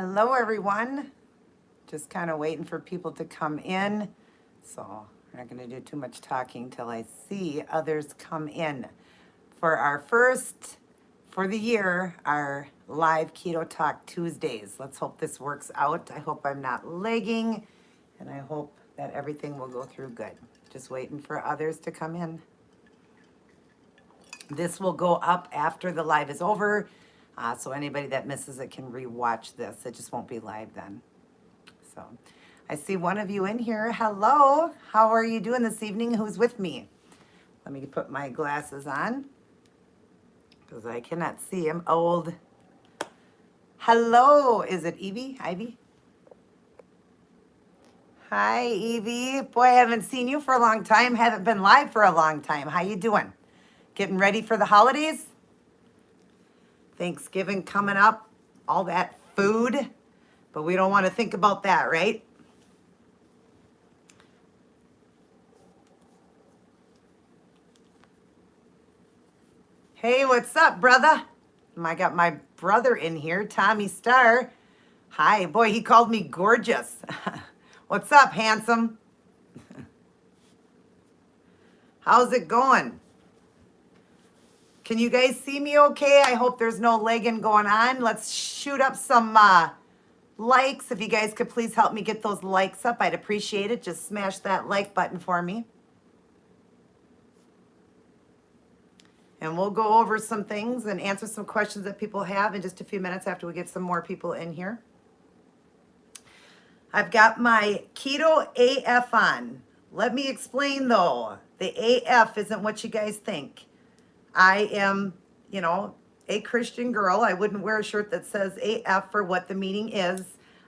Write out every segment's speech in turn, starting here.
Hello, everyone. Just kind of waiting for people to come in. So we're not going to do too much talking till I see others come in. For our first, for the year, our live Keto Talk Tuesdays. Let's hope this works out. I hope I'm not lagging, and I hope that everything will go through good. Just waiting for others to come in. This will go up after the live is over. So anybody that misses it can rewatch this. It just won't be live then. So I see one of you in here. Hello. How are you doing this evening? Who's with me? Let me put my glasses on because I cannot see. I'm old. Hello. Is it Evie? Ivy? Hi, Evie. Boy, I haven't seen you for a long time. Haven't been live for a long time. How you doing? Getting ready for the holidays? Thanksgiving coming up, all that food, but we don't want to think about that, right? Hey, what's up, brother? I got my brother in here, Tommy Starr. Hi, boy, he called me gorgeous. What's up, handsome? How's it going? Can you guys see me okay? I hope there's no lagging going on. Let's shoot up some likes. If you guys could please help me get those likes up, I'd appreciate it. Just smash that like button for me. And we'll go over some things and answer some questions that people have in just a few minutes after we get some more people in here. I've got my Keto AF on. Let me explain though. The AF isn't what you guys think. I am, a Christian girl. I wouldn't wear a shirt that says AF for what the meaning is.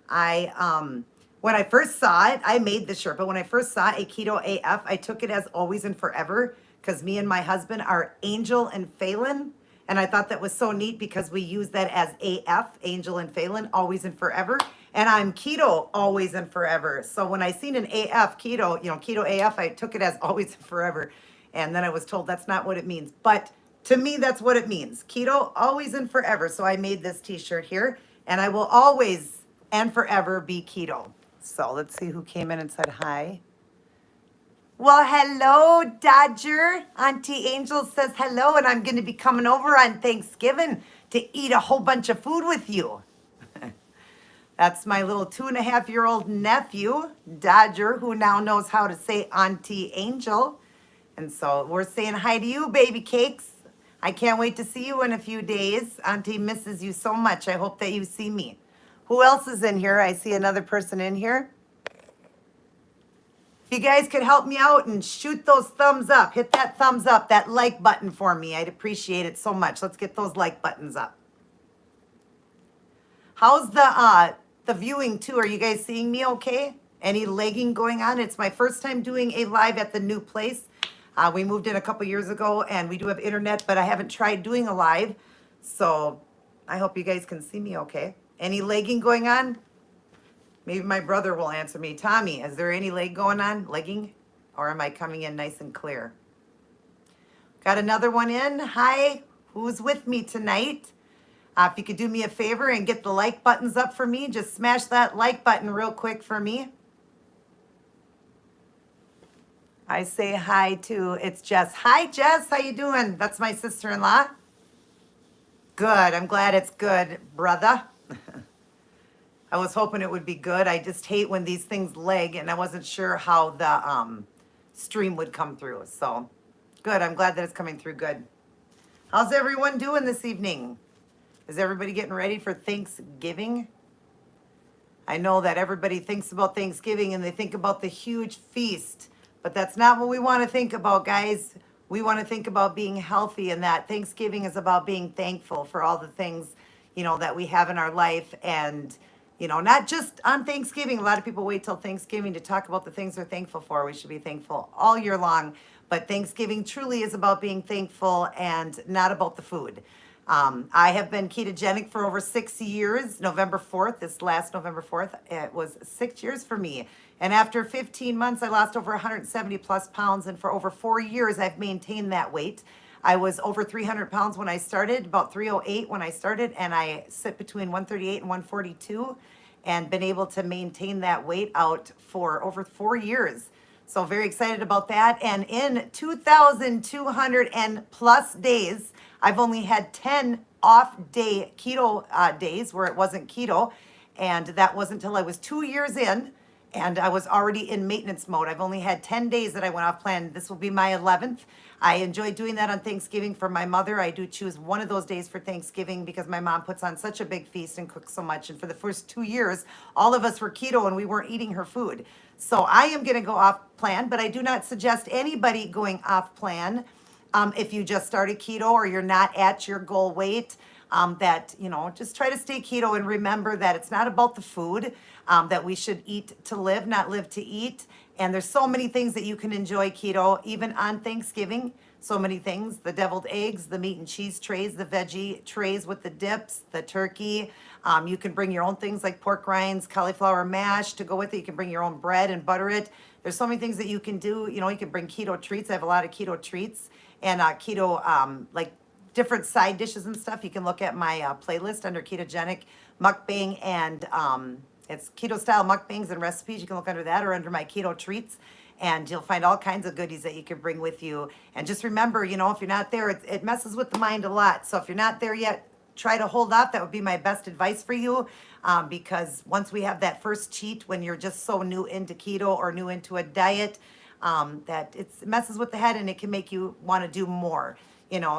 When I first saw it, I made the shirt, but when I first saw a Keto AF, I took it as always and forever because me and my husband are Angel and Phelan. And I thought that was so neat because we use that as AF, Angel and Phelan, always and forever. And I'm keto always and forever. So when I seen an AF keto, Keto AF, I took it as always and forever. And then I was told that's not what it means. But to me, that's what it means. Keto, always and forever. So I made this t-shirt here. And I will always and forever be keto. So let's see who came in and said hi. Well, hello, Dodger. Auntie Angel says hello. And I'm going to be coming over on Thanksgiving to eat a whole bunch of food with you. That's my little 2.5-year-old nephew, Dodger, who now knows how to say Auntie Angel. And so we're saying hi to you, baby cakes. I can't wait to see you in a few days. Auntie misses you so much. I hope that you see me. Who else is in here? I see another person in here. If you guys could help me out and shoot those thumbs up, hit that thumbs up, that like button for me. I'd appreciate it so much. Let's get those like buttons up. How's the viewing too? Are you guys seeing me okay? Any lagging going on? It's my first time doing a live at the new place. We moved in a couple years ago and we do have internet, but I haven't tried doing a live. So I hope you guys can see me okay. Any lagging going on? Maybe my brother will answer me. Tommy, is there any lag going on? Lagging? Or am I coming in nice and clear? Got another one in. Hi, who's with me tonight? If you could do me a favor and get the like buttons up for me, just smash that like button real quick for me. I say hi to, it's Jess. Hi, Jess. How you doing? That's my sister-in-law. Good. I'm glad it's good, brother. I was hoping it would be good. I just hate when these things lag, and I wasn't sure how the stream would come through. So, good. I'm glad that it's coming through good. How's everyone doing this evening? Is everybody getting ready for Thanksgiving? I know that everybody thinks about Thanksgiving, and they think about the huge feast. But that's not what we want to think about, guys. We want to think about being healthy, and that Thanksgiving is about being thankful for all the things, that we have in our life. And, not just on Thanksgiving. A lot of people wait till Thanksgiving to talk about the things they're thankful for. We should be thankful all year long. But Thanksgiving truly is about being thankful and not about the food. I have been ketogenic for over 6 years. November 4th, this last November 4th, it was 6 years for me. And after 15 months, I lost over 170 plus pounds. And for over 4 years, I've maintained that weight. I was over 300 pounds when I started, about 308 when I started, and I sit between 138 and 142 and been able to maintain that weight out for over 4 years. So very excited about that. And in 2,200 and plus days, I've only had 10 off day keto days where it wasn't keto. And that wasn't until I was 2 years in and I was already in maintenance mode. I've only had 10 days that I went off plan. This will be my 11th. I enjoy doing that on Thanksgiving for my mother. I do choose one of those days for Thanksgiving because my mom puts on such a big feast and cooks so much. And for the first 2 years, all of us were keto and we weren't eating her food. So I am going to go off plan, but I do not suggest anybody going off plan if you just started keto or you're not at your goal weight. That, just try to stay keto and remember that it's not about the food, that we should eat to live, not live to eat. And there's so many things that you can enjoy keto, even on Thanksgiving. So many things, the deviled eggs, the meat and cheese trays, the veggie trays with the dips, the turkey. You can bring your own things like pork rinds, cauliflower mash to go with it. You can bring your own bread and butter it. There's so many things that you can do. You can bring keto treats. I have a lot of keto treats and keto, like different side dishes and stuff. You can look at my playlist under ketogenic mukbang and it's keto style mukbangs and recipes. You can look under that or under my keto treats and you'll find all kinds of goodies that you can bring with you. And just remember, if you're not there, it messes with the mind a lot. So if you're not there yet, try to hold off. That would be my best advice for you because once we have that first cheat, when you're just so new into keto or new into a diet, that it messes with the head and it can make you want to do more.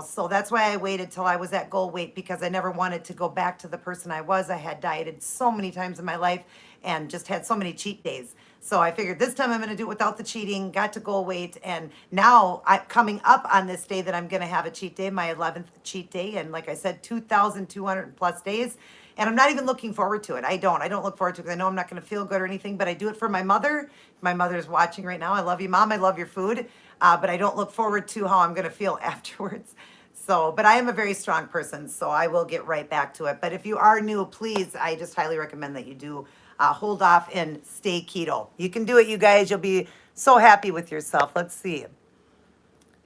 So that's why I waited till I was at goal weight because I never wanted to go back to the person I was. I had dieted so many times in my life and just had so many cheat days. So I figured this time I'm going to do it without the cheating, got to goal weight. And now I'm coming up on this day that I'm going to have a cheat day, my 11th cheat day. And like I said, 2,200 plus days. And I'm not even looking forward to it. I don't look forward to it because I know I'm not going to feel good or anything, but I do it for my mother. My mother is watching right now. I love you, Mom. I love your food. But I don't look forward to how I'm going to feel afterwards. So, but I am a very strong person, so I will get right back to it. But if you are new, please, I just highly recommend that you do hold off and stay keto. You can do it, you guys. You'll be so happy with yourself. Let's see.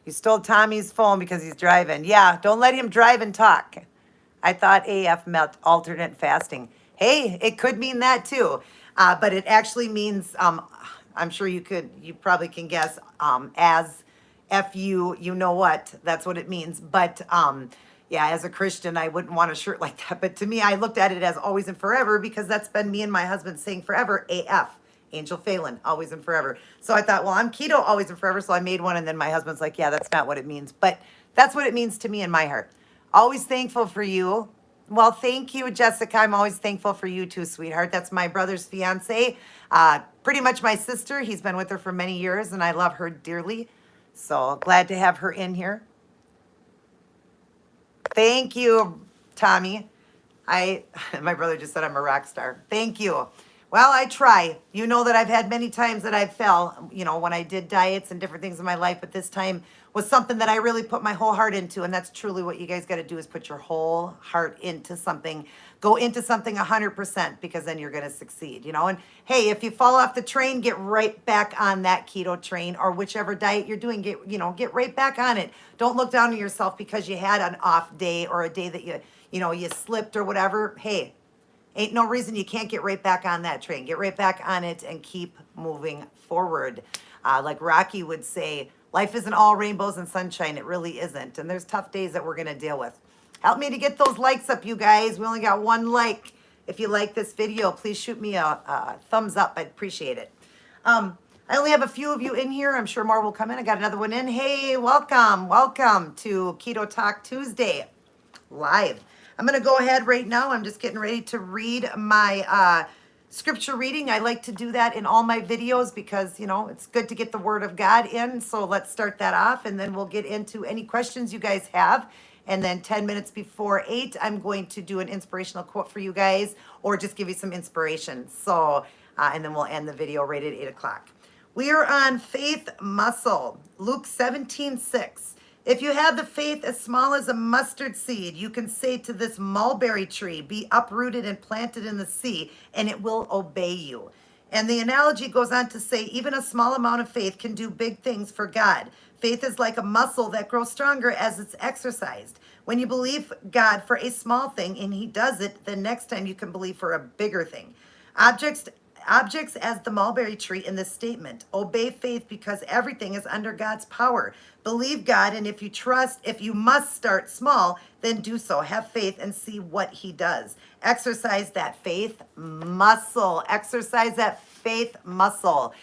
You stole Tommy's phone because he's driving. Yeah, don't let him drive and talk. I thought AF meant alternate fasting. Hey, it could mean that too. But it actually means, I'm sure you probably can guess, as FU, you know what, that's what it means. But yeah, as a Christian, I wouldn't want a shirt like that. But to me, I looked at it as always and forever because that's been me and my husband saying forever, AF, Angel Phelan, always and forever. So I thought, well, I'm keto always and forever. So I made one. And then my husband's like, yeah, that's not what it means. But that's what it means to me in my heart. Always thankful for you. Well, thank you, Jessica. I'm always thankful for you too, sweetheart. That's my brother's fiance. Pretty much my sister. He's been with her for many years, and I love her dearly. So glad to have her in here. Thank you, Tommy. My brother just said I'm a rock star. Thank you. Well, I try. You know that I've had many times that I fell, when I did diets and different things in my life, but this time was something that I really put my whole heart into, and that's truly what you guys got to do is put your whole heart into something. Go into something 100% because then you're going to succeed, And hey, if you fall off the train, get right back on that keto train or whichever diet you're doing. Get right back on it. Don't look down on yourself because you had an off day or a day that you slipped or whatever. Hey, ain't no reason you can't get right back on that train. Get right back on it and keep moving forward. Like Rocky would say, life isn't all rainbows and sunshine. It really isn't. And there's tough days that we're going to deal with. Help me to get those likes up, you guys. We only got one like. If you like this video, please shoot me a thumbs up. I'd appreciate it. I only have a few of you in here. I'm sure more will come in. I got another one in. Hey, welcome. Welcome to Keto Talk Tuesday live. I'm going to go ahead right now. I'm just getting ready to read my scripture reading. I like to do that in all my videos because, it's good to get the word of God in. So let's start that off and then we'll get into any questions you guys have. And then 10 minutes before 8, I'm going to do an inspirational quote for you guys or just give you some inspiration. So, and then we'll end the video right at 8 o'clock. We are on faith muscle. Luke 17:6. If you have the faith as small as a mustard seed, you can say to this mulberry tree, be uprooted and planted in the sea, and it will obey you. And the analogy goes on to say, even a small amount of faith can do big things for God. Faith is like a muscle that grows stronger as it's exercised. When you believe God for a small thing and he does it, the next time you can believe for a bigger thing. Objects as the mulberry tree in this statement. Obey faith because everything is under God's power. Believe God, and if you must start small, then do so. Have faith and see what he does. Exercise that faith muscle. Exercise that faith muscle.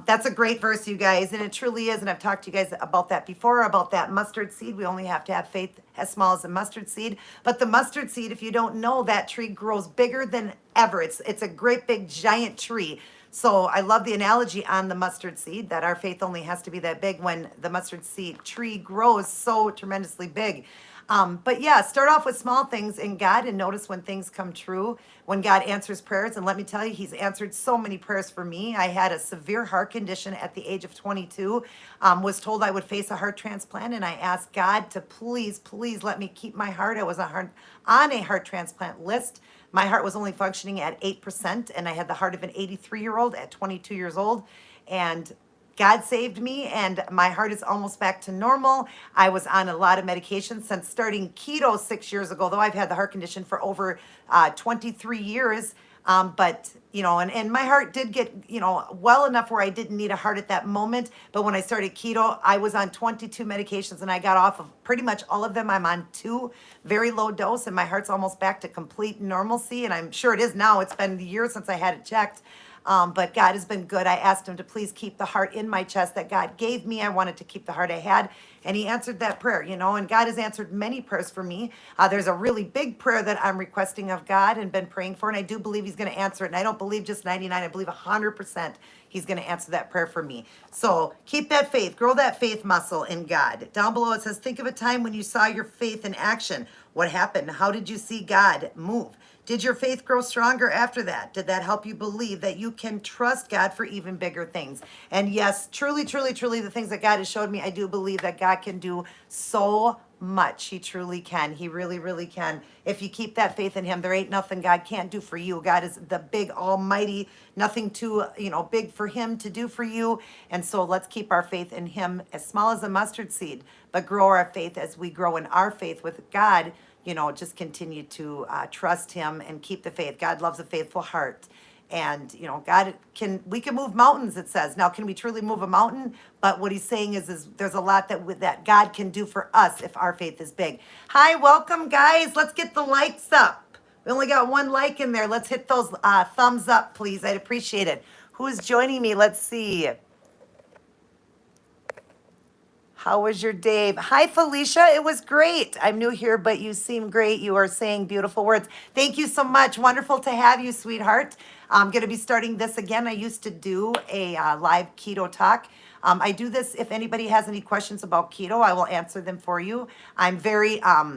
That's a great verse, you guys, and it truly is. And I've talked to you guys about that before, about that mustard seed. We only have to have faith as small as a mustard seed. But the mustard seed, if you don't know, that tree grows bigger than ever. It's a great big giant tree. So I love the analogy on the mustard seed that our faith only has to be that big when the mustard seed tree grows so tremendously big. But yeah, start off with small things in God and notice when things come true, when God answers prayers. And let me tell you, he's answered so many prayers for me. I had a severe heart condition at the age of 22, was told I would face a heart transplant. And I asked God to please let me keep my heart. I was on a heart transplant list. My heart was only functioning at 8%. And I had the heart of an 83-year-old at 22 years old. And God saved me, and my heart is almost back to normal. I was on a lot of medication since starting keto 6 years ago, though I've had the heart condition for over 23 years. But, and my heart did get, well enough where I didn't need a heart at that moment. But when I started keto, I was on 22 medications, and I got off of pretty much all of them. I'm on 2 very low dose, and my heart's almost back to complete normalcy. And I'm sure it is now. It's been years since I had it checked. But God has been good. I asked him to please keep the heart in my chest that God gave me. I wanted to keep the heart I had. And he answered that prayer, and God has answered many prayers for me. There's a really big prayer that I'm requesting of God and been praying for. And I do believe he's going to answer it. And I don't believe just 99. I believe 100% he's going to answer that prayer for me. So keep that faith. Grow that faith muscle in God. Down below it says, think of a time when you saw your faith in action. What happened? How did you see God move? Did your faith grow stronger after that? Did that help you believe that you can trust God for even bigger things? And yes, truly, the things that God has showed me, I do believe that God can do so much. He truly can. He really can. If you keep that faith in him, there ain't nothing God can't do for you. God is the big almighty, nothing too, big for him to do for you. And so let's keep our faith in him as small as a mustard seed, but grow our faith as we grow in our faith with God. Just continue to trust him and keep the faith. God loves a faithful heart. And, we can move mountains, it says. Now, can we truly move a mountain? But what he's saying is there's a lot that God can do for us if our faith is big. Hi, welcome, guys. Let's get the likes up. We only got 1 like in there. Let's hit those thumbs up, please. I'd appreciate it. Who's joining me? Let's see. How was your day? Hi, Felicia. It was great. I'm new here, but you seem great. You are saying beautiful words. Thank you so much. Wonderful to have you, sweetheart. I'm going to be starting this again. I used to do a live keto talk. I do this. If anybody has any questions about keto, I will answer them for you. I'm very, keto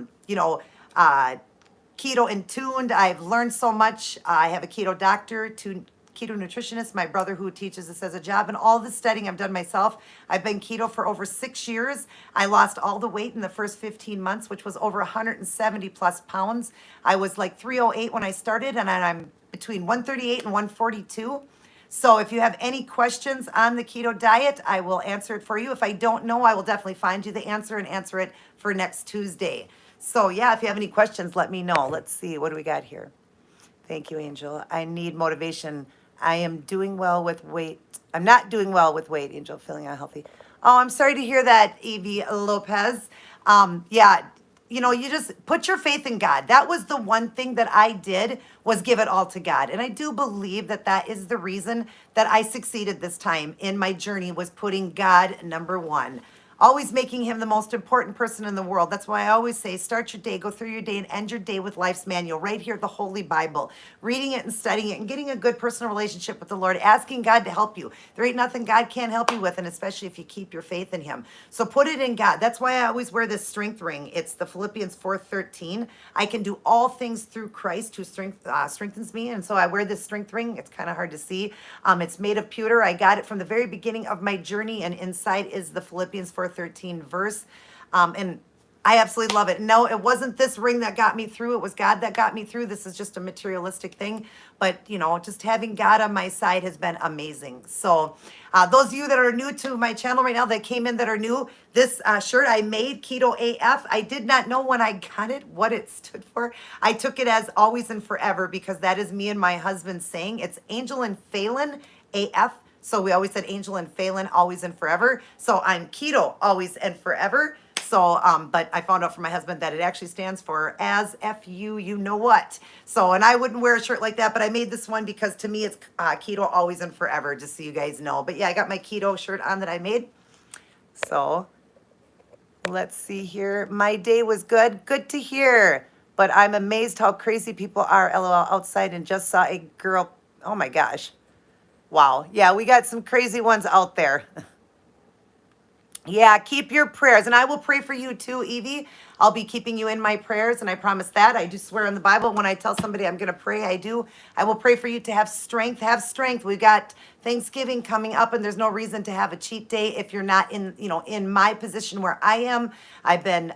in tuned. I've learned so much. I have a keto doctor, keto nutritionist, my brother who teaches this as a job, and all the studying I've done myself. I've been keto for over 6 years. I lost all the weight in the first 15 months, which was over 170 plus pounds. I was like 308 when I started, and I'm between 138 and 142. So if you have any questions on the keto diet, I will answer it for you. If I don't know, I will definitely find you the answer and answer it for next Tuesday. So yeah, if you have any questions, let me know. Let's see, what do we got here? Thank you, Angel. I need motivation. I am doing well with weight. I'm not doing well with weight, Angel, feeling unhealthy. Oh, I'm sorry to hear that, Evie Lopez. You just put your faith in God. That was the one thing that I did, was give it all to God. And I do believe that that is the reason that I succeeded this time in my journey, was putting God number 1. Always making him the most important person in the world. That's why I always say, start your day, go through your day, and end your day with life's manual, right here, the Holy Bible. Reading it and studying it and getting a good personal relationship with the Lord, asking God to help you. There ain't nothing God can't help you with, and especially if you keep your faith in him. So put it in God. That's why I always wear this strength ring. It's the Philippians 4:13. I can do all things through Christ who strengthens me. And so I wear this strength ring. It's kind of hard to see. It's made of pewter. I got it from the very beginning of my journey, and inside is the Philippians 4:13 verse. And I absolutely love it. No, it wasn't this ring that got me through. It was God that got me through. This is just a materialistic thing. But, you know, just having God on my side has been amazing. So those of you that are new to my channel right now that came in that are new, this shirt I made, Keto AF. I did not know when I got it what it stood for. I took it as always and forever because that is me and my husband saying it's Angel and Phelan AF. So we always said Angel and Phelan, always and forever. So I'm keto, always and forever. So, but I found out from my husband that it actually stands for as F-U, you know what. So, and I wouldn't wear a shirt like that, but I made this one because to me it's keto, always and forever, just so you guys know. But yeah, I got my keto shirt on that I made. So let's see here. My day was good. Good to hear. But I'm amazed how crazy people are, LOL, outside and just saw a girl. Oh my gosh. Wow. Yeah, we got some crazy ones out there. Yeah, keep your prayers. And I will pray for you too, Evie. I'll be keeping you in my prayers, and I promise that. I do swear in the Bible when I tell somebody I'm going to pray, I do. I will pray for you to have strength. Have strength. We got Thanksgiving coming up, and there's no reason to have a cheat day if you're not in, you know, in my position where I am. I've been,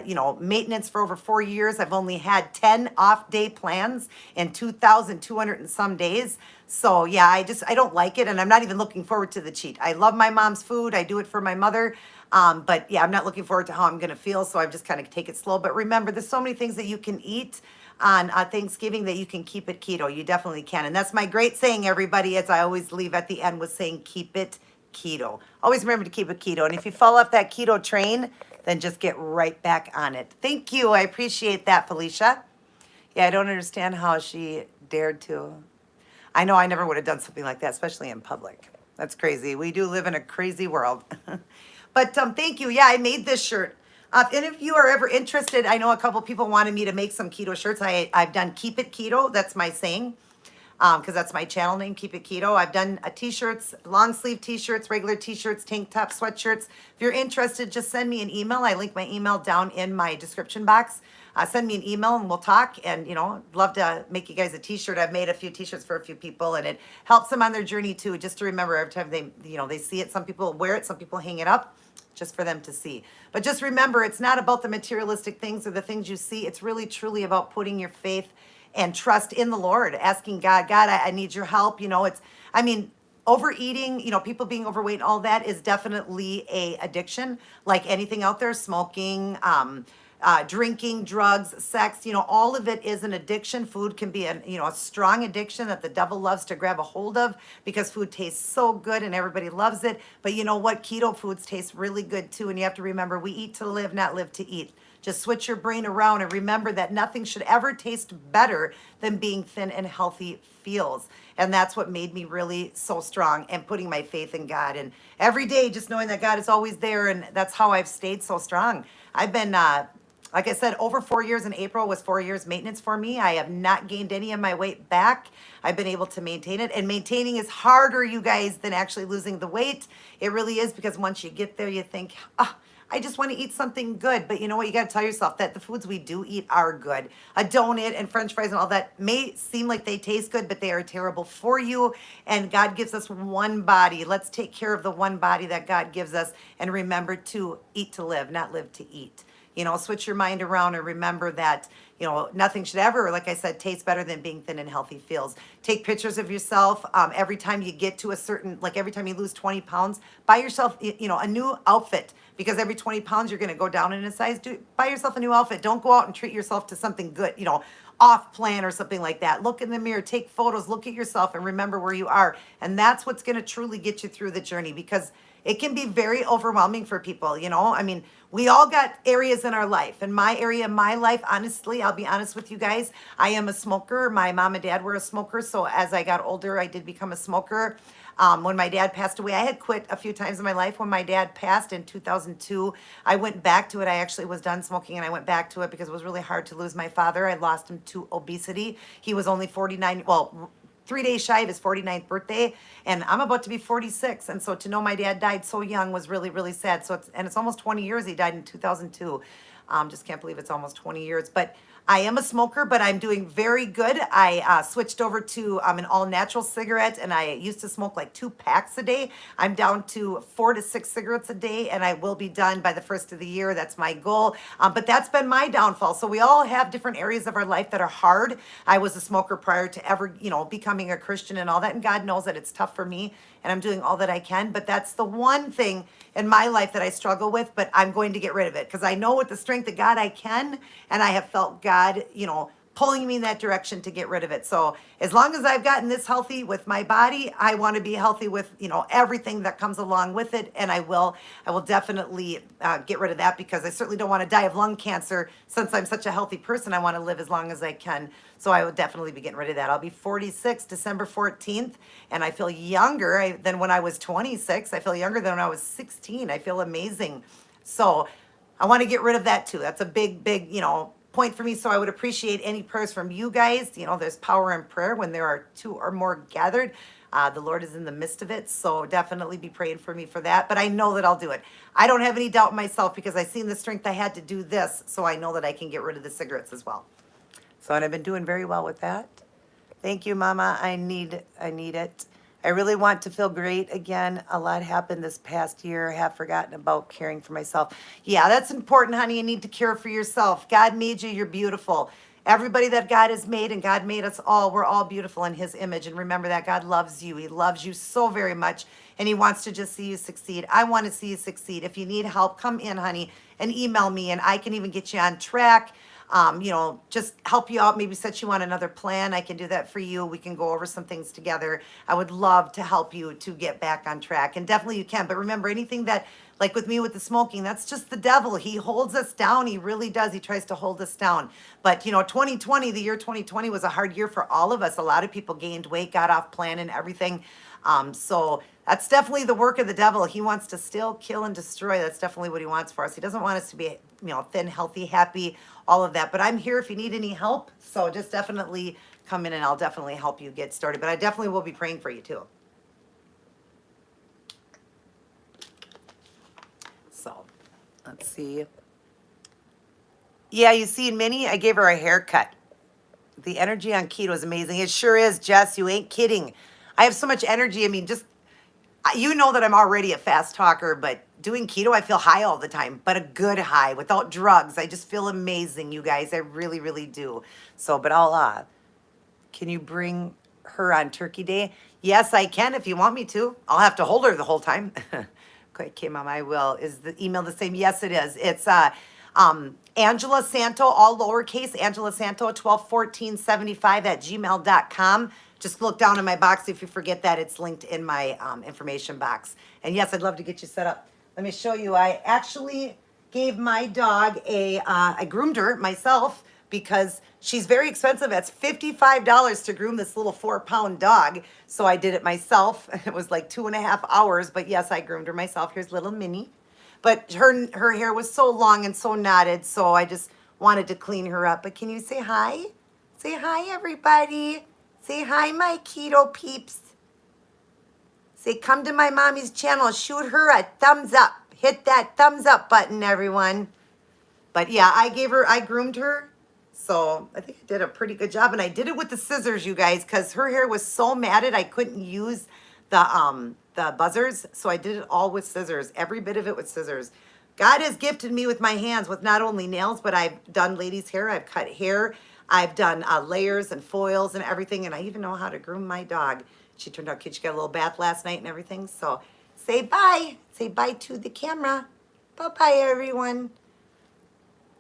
you know, maintenance for over 4 years. I've only had 10 off day plans in 2,200 and some days. So yeah, I don't like it, and I'm not even looking forward to the cheat. I love my mom's food. I do it for my mother. But yeah, I'm not looking forward to how I'm going to feel. So I'm just kind of take it slow. But remember, there's so many things that you can eat on Thanksgiving that you can keep it keto. You definitely can. And that's my great saying, everybody, as I always leave at the end with saying, keep it keto. Always remember to keep it keto. And if you fall off that keto train, then just get right back on it. Thank you. I appreciate that, Felicia. Yeah, I don't understand how she dared to. I know I never would have done something like that, especially in public. That's crazy. We do live in a crazy world. But thank you. Yeah, I made this shirt. And if you are ever interested, I know a couple people wanted me to make some keto shirts. I've done Keep It Keto. That's my saying, because that's my channel name, Keep It Keto. I've done t-shirts, long sleeve t-shirts, regular t-shirts, tank top, sweatshirts. If you're interested, just send me an email. I link my email down in my description box. Send me an email and we'll talk. And, you know, love to make you guys a t-shirt. I've made a few t-shirts for a few people, and it helps them on their journey too, just to remember every time they, you know, they see it. Some people wear it, some people hang it up, just for them to see. But just remember, it's not about the materialistic things or the things you see. It's really, truly about putting your faith and trust in the Lord, asking God, I need your help. You know, I mean, overeating, you know, people being overweight, all that is definitely a addiction, like anything out there, smoking, drinking, drugs, sex, you know, all of it is an addiction. Food can be a strong addiction that the devil loves to grab a hold of because food tastes so good and everybody loves it. But you know what? Keto foods taste really good too. And you have to remember, we eat to live, not live to eat. Just switch your brain around and remember that nothing should ever taste better than being thin and healthy feels. And that's what made me really so strong, and putting my faith in God. And every day, just knowing that God is always there. And that's how I've stayed so strong. I've been, like I said, over 4 years. In April was 4 years maintenance for me. I have not gained any of my weight back. I've been able to maintain it. And maintaining is harder, you guys, than actually losing the weight. It really is, because once you get there, you think, I just want to eat something good. But you know what? You got to tell yourself that the foods we do eat are good. A donut and french fries and all that may seem like they taste good, but they are terrible for you. And God gives us one body. Let's take care of the one body that God gives us. And remember to eat to live, not live to eat. You know, switch your mind around and remember that, you know, nothing should ever, like I said, taste better than being thin and healthy feels. Take pictures of yourself. Every time you get to a certain, like every time you lose 20 pounds, buy yourself, you know, a new outfit, because every 20 pounds you're going to go down in a size. Buy yourself a new outfit. Don't go out and treat yourself to something good, you know, off plan or something like that. Look in the mirror, take photos, look at yourself and remember where you are. And that's what's going to truly get you through the journey, because it can be very overwhelming for people, you know. I mean, we all got areas in our life. In my area, my life, honestly, I'll be honest with you guys, I am a smoker. My mom and dad were a smoker. So as I got older, I did become a smoker. When my dad passed away, I had quit a few times in my life. When my dad passed in 2002, I went back to it. I actually was done smoking and I went back to it because it was really hard to lose my father. I lost him to obesity. He was only 49, well, 3 days shy of his 49th birthday, and I'm about to be 46. And so to know my dad died so young was really, really sad. So it's almost 20 years. He died in 2002. Just can't believe it's almost 20 years. But I am a smoker, but I'm doing very good. I switched over to an all-natural cigarette, and I used to smoke like 2 packs a day. I'm down to 4 to 6 cigarettes a day, and I will be done by the first of the year. That's my goal. But that's been my downfall. So we all have different areas of our life that are hard. I was a smoker prior to ever, becoming a Christian and all that, and God knows that it's tough for me, and I'm doing all that I can. But that's the one thing in my life that I struggle with, but I'm going to get rid of it because I know with the strength of God I can, and I have felt God, pulling me in that direction to get rid of it. So as long as I've gotten this healthy with my body, I want to be healthy with, everything that comes along with it. And I will definitely get rid of that because I certainly don't want to die of lung cancer. Since I'm such a healthy person, I want to live as long as I can. So I will definitely be getting rid of that. I'll be 46 December 14th, and I feel younger than when I was 26. I feel younger than when I was 16. I feel amazing. So I want to get rid of that too. That's a big, point for me. So I would appreciate any prayers from you guys. There's power in prayer when there are 2 or more gathered. The Lord is in the midst of it. So definitely be praying for me for that. But I know that I'll do it. I don't have any doubt in myself because I've seen the strength I had to do this. So I know that I can get rid of the cigarettes as well. So, and I've been doing very well with that. Thank you, Mama. I need it. I really want to feel great again. A lot happened this past year. I have forgotten about caring for myself. Yeah, that's important, honey. You need to care for yourself. God made you. You're beautiful. Everybody that God has made, and God made us all, we're all beautiful in his image. And remember that God loves you. He loves you so very much, and he wants to just see you succeed. I want to see you succeed. If you need help, come in, honey, and email me, and I can even get you on track. Just help you out, maybe set you on another plan. I can do that for you. We can go over some things together. I would love to help you to get back on track. And definitely you can. But remember, anything that, like with me with the smoking, that's just the devil. He holds us down. He really does. He tries to hold us down. But, 2020, the year 2020 was a hard year for all of us. A lot of people gained weight, got off plan and everything. So that's definitely the work of the devil. He wants to steal, kill, and destroy. That's definitely what he wants for us. He doesn't want us to be, thin, healthy, happy, all of that. But I'm here if you need any help. So just definitely come in and I'll definitely help you get started. But I definitely will be praying for you too. So let's see. Yeah, you see, Minnie, I gave her a haircut. The energy on keto is amazing. It sure is, Jess. You ain't kidding. I have so much energy. I mean, just, you know that I'm already a fast talker, but doing keto, I feel high all the time, but a good high without drugs. I just feel amazing, you guys. I really, really do. So, but can you bring her on Turkey Day? Yes, I can if you want me to. I'll have to hold her the whole time. Okay, Mom, I will. Is the email the same? Yes, it is. It's Angela Santo, all lowercase, Angela Santo, 121475@gmail.com. Just look down in my box. If you forget that, it's linked in my information box. And yes, I'd love to get you set up. Let me show you. I actually gave my dog I groomed her myself because she's very expensive. It's $55 to groom this little 4-pound dog. So I did it myself. It was like 2.5 hours. But yes, I groomed her myself. Here's little Minnie. But her hair was so long and so knotted, so I just wanted to clean her up. But can you say hi? Say hi, everybody. Say hi, my keto peeps. Say, come to my mommy's channel. Shoot her a thumbs up. Hit that thumbs up button, everyone. But yeah, I groomed her. So I think I did a pretty good job. And I did it with the scissors, you guys, because her hair was so matted I couldn't use the buzzers. So I did it all with scissors, every bit of it with scissors. God has gifted me with my hands with not only nails, but I've done ladies' hair. I've cut hair. I've done layers and foils and everything. And I even know how to groom my dog. She turned out cute. She got a little bath last night and everything. So say bye. Say bye to the camera. Bye-bye, everyone.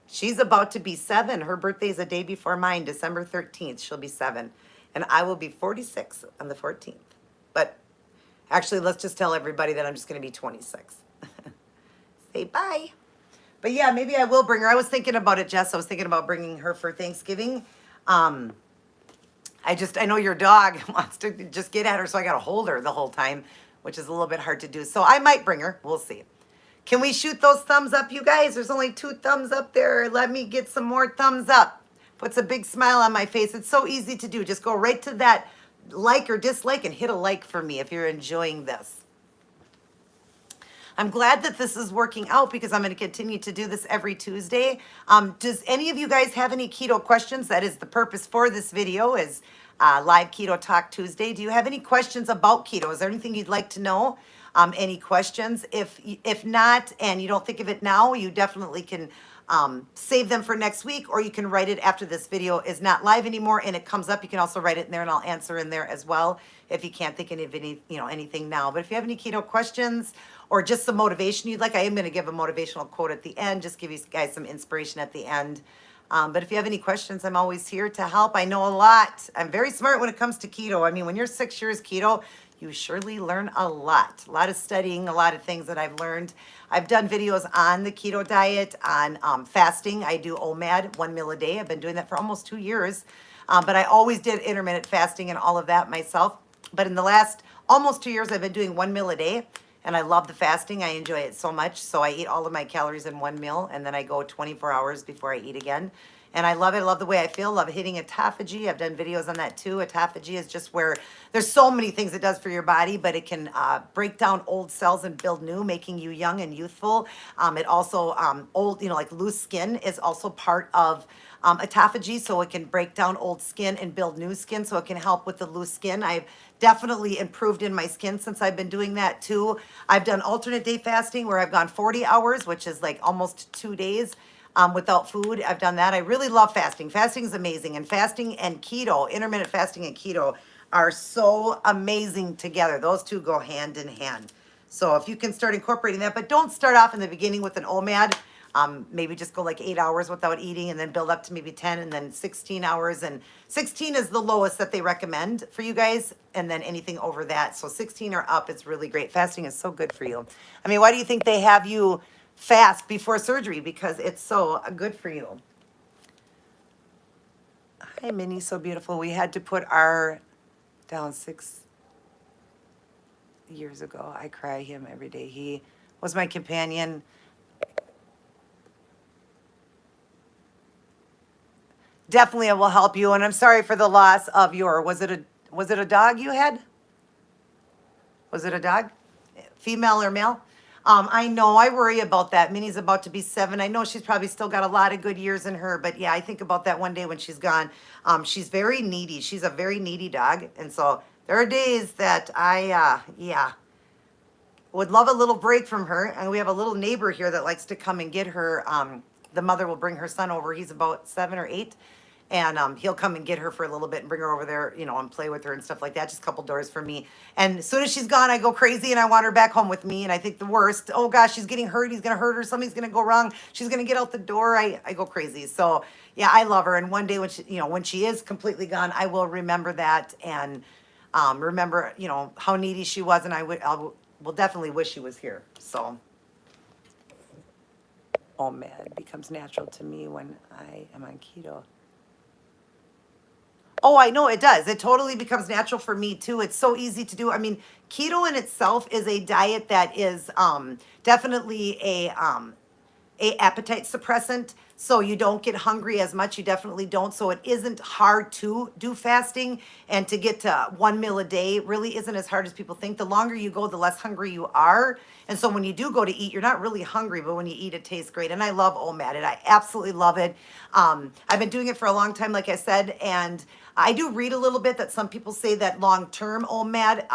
She's about to be 7. Her birthday is a day before mine, December 13th. She'll be 7. And I will be 46 on the 14th. But actually, let's just tell everybody that I'm just going to be 26. Say bye. But yeah, maybe I will bring her. I was thinking about it, Jess. I was thinking about bringing her for Thanksgiving. I know your dog wants to just get at her, so I got to hold her the whole time, which is a little bit hard to do. So I might bring her. We'll see. Can we shoot those thumbs up, you guys? There's only 2 thumbs up there. Let me get some more thumbs up. Puts a big smile on my face. It's so easy to do. Just go right to that like or dislike and hit a like for me if you're enjoying this. I'm glad that this is working out because I'm going to continue to do this every Tuesday. Does any of you guys have any keto questions? That is the purpose for this video, is live Keto Talk Tuesday. Do you have any questions about keto? Is there anything you'd like to know? Any questions? If not, and you don't think of it now, you definitely can save them for next week, or you can write it after this video is not live anymore and it comes up. You can also write it in there and I'll answer in there as well if you can't think of any, anything now. But if you have any keto questions or just some motivation you'd like, I am going to give a motivational quote at the end, just give you guys some inspiration at the end. But if you have any questions, I'm always here to help. I know a lot. I'm very smart when it comes to keto. I mean, when you're 6 years keto, you surely learn a lot of studying, a lot of things that I've learned. I've done videos on the keto diet, on fasting. I do OMAD, 1 meal a day. I've been doing that for almost 2 years. But I always did intermittent fasting and all of that myself. But in the last almost 2 years, I've been doing 1 meal a day. And I love the fasting. I enjoy it so much. So I eat all of my calories in 1 meal. And then I go 24 hours before I eat again. And I love it. I love the way I feel. Love hitting autophagy. I've done videos on that too. Autophagy is just where there's so many things it does for your body, but it can break down old cells and build new, making you young and youthful. It also, like loose skin is also part of autophagy. So it can break down old skin and build new skin. So it can help with the loose skin. I've definitely improved in my skin since I've been doing that too. I've done alternate day fasting where I've gone 40 hours, which is like almost 2 days. Without food. I've done that. I really love fasting. Fasting is amazing. And fasting and keto, intermittent fasting and keto are so amazing together. Those two go hand in hand. So if you can start incorporating that, but don't start off in the beginning with an OMAD. Maybe just go like 8 hours without eating and then build up to maybe 10 and then 16 hours. And 16 is the lowest that they recommend for you guys. And then anything over that. So 16 or up is really great. Fasting is so good for you. I mean, why do you think they have you fast before surgery? Because it's so good for you. Hi, Minnie, so beautiful. We had to put our down 6 years ago. I cry him every day. He was my companion. Definitely, it will help you. And I'm sorry for the loss of your. Was it a dog you had? Was it a dog, female or male? I know, I worry about that. Minnie's about to be 7. I know she's probably still got a lot of good years in her, but yeah, I think about that one day when she's gone. She's very needy. She's a very needy dog. And so there are days that I, would love a little break from her. And we have a little neighbor here that likes to come and get her. The mother will bring her son over. He's about 7 or 8. And he'll come and get her for a little bit and bring her over there, and play with her and stuff like that. Just a couple doors from me. And as soon as she's gone, I go crazy and I want her back home with me. And I think the worst, oh gosh, she's getting hurt. He's going to hurt her. Something's going to go wrong. She's going to get out the door. I go crazy. So yeah, I love her. And one day when she is completely gone, I will remember that and remember, how needy she was. And I will definitely wish she was here. So, oh man, it becomes natural to me when I am on keto. Oh, I know it does. It totally becomes natural for me too. It's so easy to do. I mean, keto in itself is a diet that is definitely a appetite suppressant. So you don't get hungry as much. You definitely don't. So it isn't hard to do fasting, and to get to 1 meal a day really isn't as hard as people think. The longer you go, the less hungry you are. And so when you do go to eat, you're not really hungry, but when you eat, it tastes great. And I love OMAD. I absolutely love it. I've been doing it for a long time, like I said, and I do read a little bit that some people say that long-term OMAD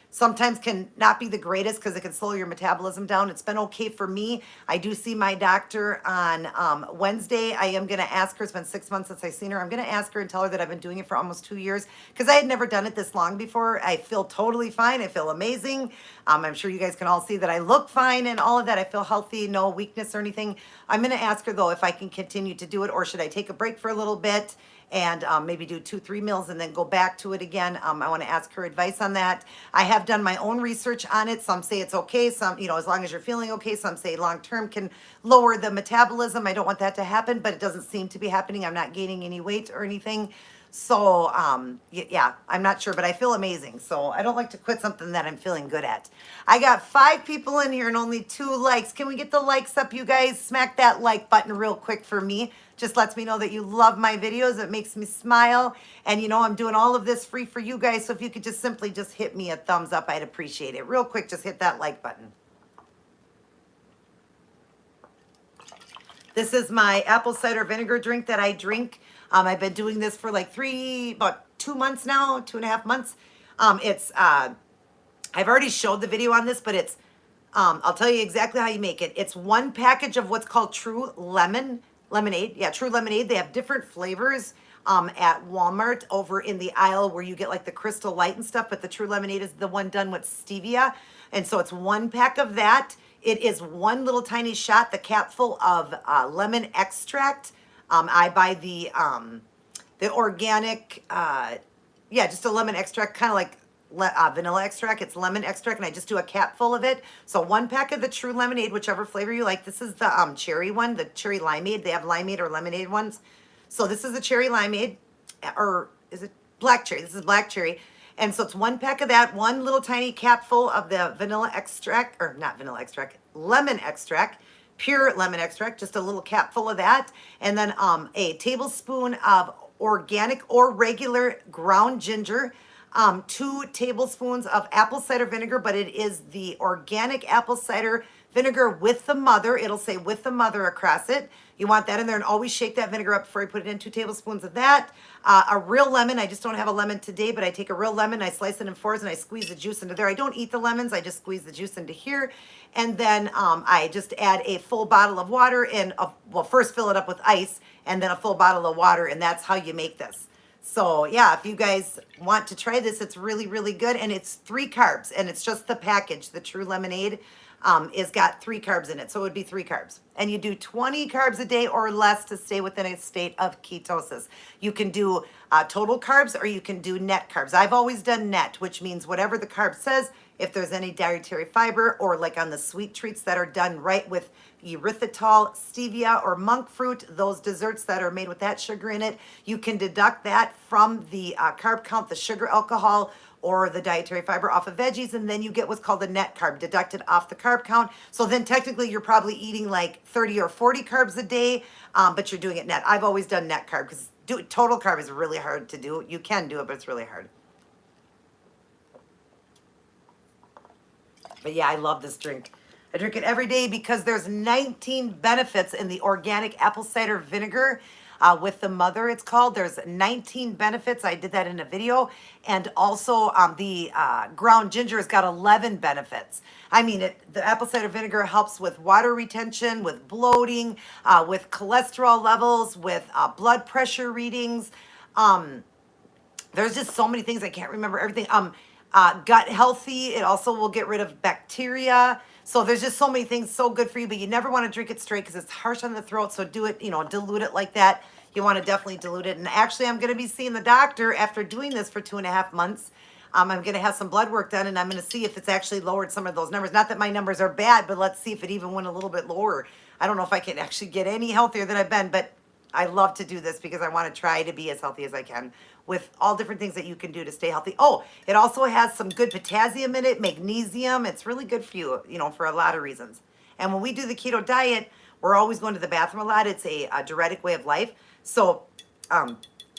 sometimes can not be the greatest because it can slow your metabolism down. It's been okay for me. I do see my doctor on Wednesday. I am going to ask her. It's been 6 months since I've seen her. I'm going to ask her and tell her that I've been doing it for almost 2 years because I had never done it this long before. I feel totally fine. I feel amazing. I'm sure you guys can all see that I look fine and all of that. I feel healthy, no weakness or anything. I'm going to ask her, though, if I can continue to do it, or should I take a break for a little bit and maybe do 2-3 meals and then go back to it again. I want to ask her advice on that. I have done my own research on it. Some say it's okay. Some, as long as you're feeling okay. Some say long-term can lower the metabolism. I don't want that to happen, but it doesn't seem to be happening. I'm not gaining any weight or anything. So, yeah, I'm not sure, but I feel amazing. So I don't like to quit something that I'm feeling good at. I got 5 people in here and only 2 likes. Can we get the likes up, you guys? Smack that like button real quick for me. Just lets me know that you love my videos. It makes me smile. And I'm doing all of this free for you guys. So if you could just simply just hit me a thumbs up, I'd appreciate it. Real quick, just hit that like button. This is my apple cider vinegar drink that I drink. I've been doing this for like about 2 months now, 2.5 months. I've already showed the video on this, but I'll tell you exactly how you make it. It's one package of what's called True Lemonade. Yeah, True Lemonade. They have different flavors at Walmart over in the aisle where you get like the Crystal Light and stuff, but the True Lemonade is the one done with stevia. And so it's one pack of that. It is one little tiny shot, the capful of lemon extract. I buy the organic, just a lemon extract, kind of like vanilla extract. It's lemon extract, and I just do a cap full of it. So one pack of the True Lemonade, whichever flavor you like. This is the cherry one, the cherry limeade. They have limeade or lemonade ones. So this is the cherry limeade, or is it black cherry? This is black cherry. And so it's one pack of that, one little tiny cap full of the vanilla extract, or not vanilla extract, lemon extract, pure lemon extract, just a little cap full of that. And then a tablespoon of organic or regular ground ginger, 2 tablespoons of apple cider vinegar, but it is the organic apple cider vinegar with the mother. It'll say with the mother across it. You want that in there, and always shake that vinegar up before you put it in. 2 tablespoons of that. A real lemon. I just don't have a lemon today, but I take a real lemon, I slice it in 4s, and I squeeze the juice into there. I don't eat the lemons. I just squeeze the juice into here. And then I just add a full bottle of water and, first fill it up with ice, and then a full bottle of water, and that's how you make this. So yeah, if you guys want to try this, it's really, really good. And it's 3 carbs, and it's just the package. The True Lemonade is got 3 carbs in it. So it would be 3 carbs. And you do 20 carbs a day or less to stay within a state of ketosis. You can do total carbs, or you can do net carbs. I've always done net, which means whatever the carb says, if there's any dietary fiber, or like on the sweet treats that are done right with erythritol, stevia, or monk fruit, those desserts that are made with that sugar in it, you can deduct that from the carb count, the sugar, alcohol, or the dietary fiber off of veggies, and then you get what's called a net carb deducted off the carb count. So then technically you're probably eating like 30 or 40 carbs a day, but you're doing it net. I've always done net carb because total carb is really hard to do. You can do it, but it's really hard. But yeah, I love this drink. I drink it every day because there's 19 benefits in the organic apple cider vinegar with the mother, it's called. There's 19 benefits. I did that in a video. And also the ground ginger has got 11 benefits. I mean, the apple cider vinegar helps with water retention, with bloating, with cholesterol levels, with blood pressure readings. There's just so many things. I can't remember everything. Gut healthy. It also will get rid of bacteria. So there's just so many things so good for you, but you never want to drink it straight because it's harsh on the throat. So do it, dilute it like that. You want to definitely dilute it. And actually, I'm going to be seeing the doctor after doing this for 2.5 months. I'm going to have some blood work done, and I'm going to see if it's actually lowered some of those numbers. Not that my numbers are bad, but let's see if it even went a little bit lower. I don't know if I can actually get any healthier than I've been, but I love to do this because I want to try to be as healthy as I can with all different things that you can do to stay healthy. Oh, it also has some good potassium in it, magnesium. It's really good for you, for a lot of reasons. And when we do the keto diet, we're always going to the bathroom a lot. It's a diuretic way of life. So,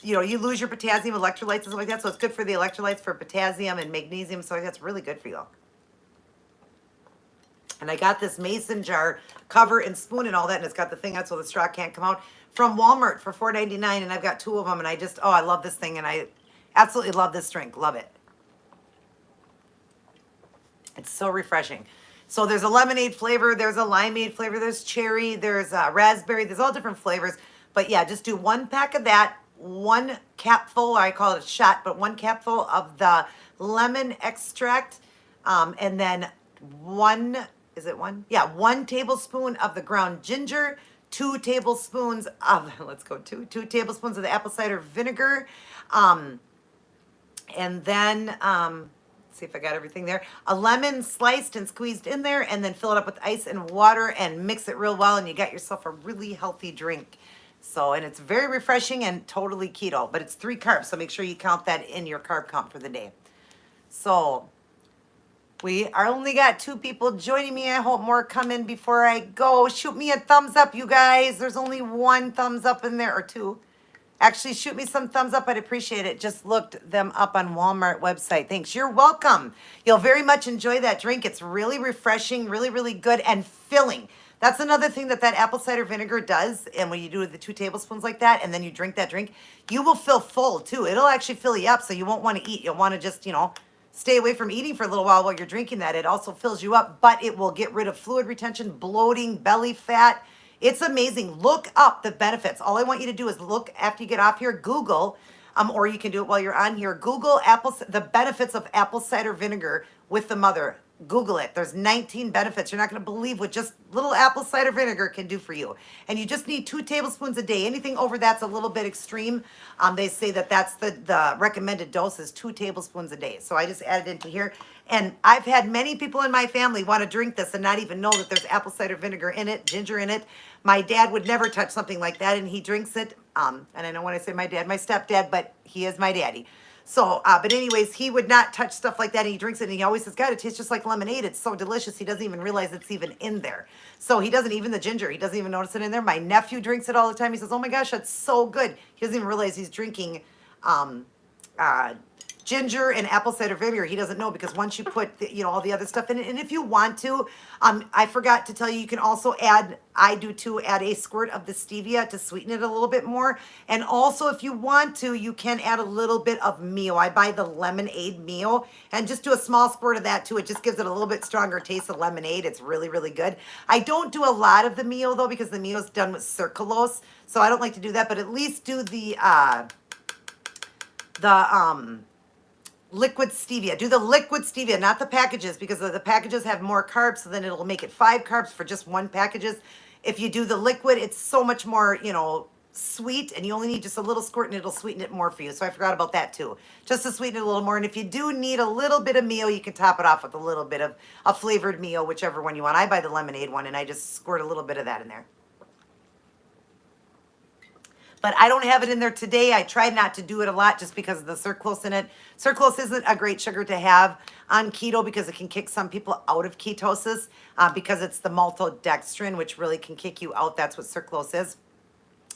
you lose your potassium, electrolytes, and stuff like that. So it's good for the electrolytes, for potassium and magnesium. So that's really good for you. And I got this mason jar cover and spoon and all that, and it's got the thing out so the straw can't come out, from Walmart for $4.99, and I've got 2 of them, and I love this thing, and I absolutely love this drink. Love it. It's so refreshing. So there's a lemonade flavor, there's a limeade flavor, there's cherry, there's raspberry, there's all different flavors. But yeah, just do 1 pack of that, 1 capful, I call it a shot, but 1 capful of the lemon extract, and then 1 tablespoon of the ground ginger, 2 tablespoons of, two tablespoons of the apple cider vinegar, and then, see if I got everything there, a lemon sliced and squeezed in there, and then fill it up with ice and water and mix it real well, and you got yourself a really healthy drink. So, and it's very refreshing and totally keto, but it's 3 carbs, so make sure you count that in your carb count for the day. So, we are only got 2 people joining me. I hope more come in before I go. Shoot me a thumbs up, you guys. There's only 1 thumbs up in there, or 2. Actually, shoot me some thumbs up. I'd appreciate it. Just looked them up on Walmart website. Thanks. You're welcome. You'll very much enjoy that drink. It's really refreshing, really, really good, and filling. That's another thing that apple cider vinegar does. And when you do the 2 tablespoons like that, and then you drink that drink, you will feel full too. It'll actually fill you up, so you won't want to eat. You'll want to just, stay away from eating for a little while you're drinking that. It also fills you up, but it will get rid of fluid retention, bloating, belly fat. It's amazing. Look up the benefits. All I want you to do is look after you get off here, Google, or you can do it while you're on here. Google the benefits of apple cider vinegar with the mother. Google it. There's 19 benefits. You're not going to believe what just little apple cider vinegar can do for you. And you just need 2 tablespoons a day. Anything over that's a little bit extreme. They say that's the recommended dose is 2 tablespoons a day. So I just added into here. And I've had many people in my family want to drink this and not even know that there's apple cider vinegar in it, ginger in it. My dad would never touch something like that, and he drinks it. And I know when I say my dad, my stepdad, but he is my daddy. So, but anyways, he would not touch stuff like that, and he drinks it, and he always says, God, it tastes just like lemonade. It's so delicious. He doesn't even realize it's even in there. So he doesn't even the ginger. He doesn't even notice it in there. My nephew drinks it all the time. He says, oh my gosh, that's so good. He doesn't even realize he's drinking ginger and apple cider vinegar. He doesn't know, because once you put all the other stuff in it, and if you want to, I forgot to tell you, you can also add, I do too, add a squirt of the stevia to sweeten it a little bit more. And also, if you want to, you can add a little bit of Mio. I buy the lemonade Mio and just do a small squirt of that too. It just gives it a little bit stronger taste of lemonade. It's really, really good. I don't do a lot of the Mio though, because the Mio is done with sucralose, so I don't like to do that. But at least do the liquid stevia. Do the liquid stevia, not the packages, because the packages have more carbs, so then it'll make it 5 carbs for just 1 packages. If you do the liquid, it's so much more, sweet, and you only need just a little squirt, and it'll sweeten it more for you. So I forgot about that too, just to sweeten it a little more. And if you do need a little bit of Mio, you can top it off with a little bit of a flavored Mio, whichever one you want. I buy the lemonade one, and I just squirt a little bit of that in there. But I don't have it in there today. I tried not to do it a lot just because of the sucralose in it. Sucralose isn't a great sugar to have on keto, because it can kick some people out of ketosis, because it's the maltodextrin, which really can kick you out. That's what sucralose is.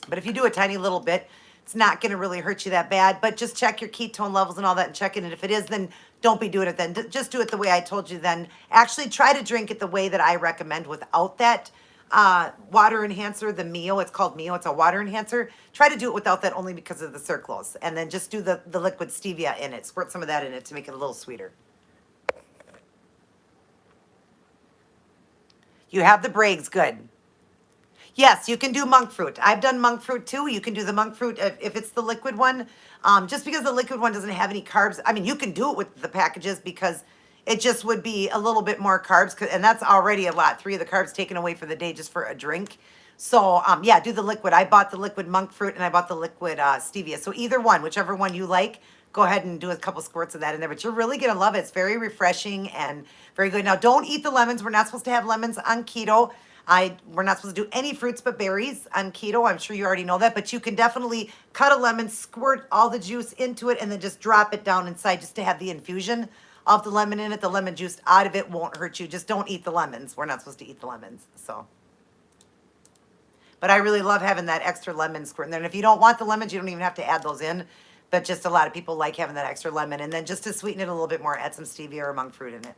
But if you do a tiny little bit, it's not going to really hurt you that bad. But just check your ketone levels and all that and check it. And if it is, then don't be doing it then. Just do it the way I told you then. Actually, try to drink it the way that I recommend without that water enhancer, the Mio. It's called Mio. It's a water enhancer. Try to do it without that, only because of the sucralose. And then just do the liquid stevia in it. Squirt some of that in it to make it a little sweeter. You have the Braggs. Good. Yes, you can do monk fruit. I've done monk fruit too. You can do the monk fruit if it's the liquid one. Just because the liquid one doesn't have any carbs. I mean, you can do it with the packages, because it just would be a little bit more carbs, and that's already a lot. 3 of the carbs taken away for the day just for a drink. So, yeah, do the liquid. I bought the liquid monk fruit, and I bought the liquid stevia. So either one, whichever one you like, go ahead and do a couple squirts of that in there. But you're really going to love it. It's very refreshing and very good. Now, don't eat the lemons. We're not supposed to have lemons on keto. We're not supposed to do any fruits but berries on keto. I'm sure you already know that. But you can definitely cut a lemon, squirt all the juice into it, and then just drop it down inside just to have the infusion of the lemon in it. The lemon juice out of it won't hurt you. Just don't eat the lemons. We're not supposed to eat the lemons. So, but I really love having that extra lemon squirt in there. And if you don't want the lemons, you don't even have to add those in. But just a lot of people like having that extra lemon. And then just to sweeten it a little bit more, add some stevia or monk fruit in it.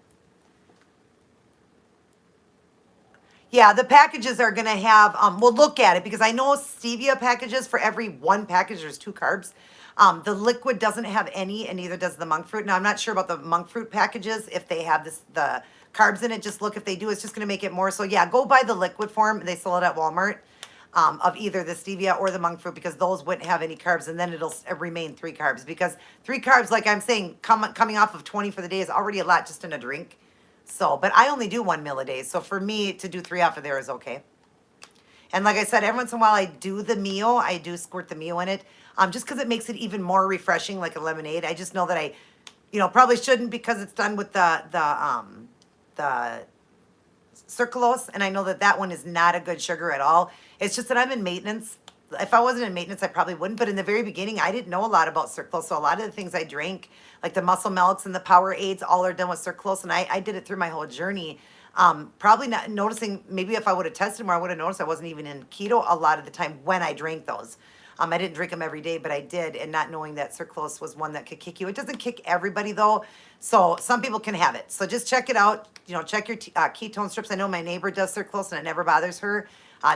Yeah, the packages are going to have, we'll look at it, because I know stevia packages, for every 1 package, there's 2 carbs. The liquid doesn't have any, and neither does the monk fruit. Now, I'm not sure about the monk fruit packages, if they have the carbs in it. Just look if they do. It's just going to make it more. So, yeah, go buy the liquid form. They sell it at Walmart, of either the stevia or the monk fruit, because those wouldn't have any carbs, and then it'll remain 3 carbs. Because 3 carbs, like I'm saying, coming off of 20 for the day is already a lot just in a drink. So, but I only do 1 meal a day. So for me to do 3 off of there is okay. And like I said, every once in a while I do the Mio. I do squirt the Mio in it, just because it makes it even more refreshing, like a lemonade. I just know that I, probably shouldn't, because it's done with the sucralose, and I know that one is not a good sugar at all. It's just that I'm in maintenance. If I wasn't in maintenance, I probably wouldn't. But in the very beginning, I didn't know a lot about sucralose. So a lot of the things I drank, like the muscle milks and the power aids, all are done with sucralose. And I did it through my whole journey. Probably not noticing, maybe if I would have tested more, I would have noticed I wasn't even in keto a lot of the time when I drank those. I didn't drink them every day, but I did, and not knowing that sucralose was one that could kick you. It doesn't kick everybody though, so some people can have it. So just check it out. You know, check your ketone strips. I know my neighbor does sucralose, and it never bothers her.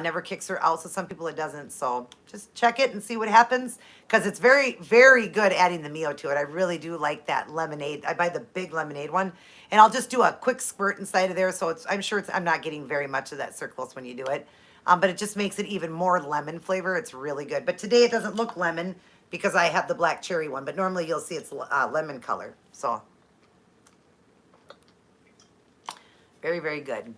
Never kicks her out. So some people it doesn't. So just check it and see what happens, because it's very, very good adding the Mio to it. I really do like that lemonade. I buy the big lemonade one, and I'll just do a quick squirt inside of there. So I'm not getting very much of that sucralose when you do it. But it just makes it even more lemon flavor. It's really good. But today it doesn't look lemon because I have the black cherry one. But normally you'll see it's lemon color. So very, very good.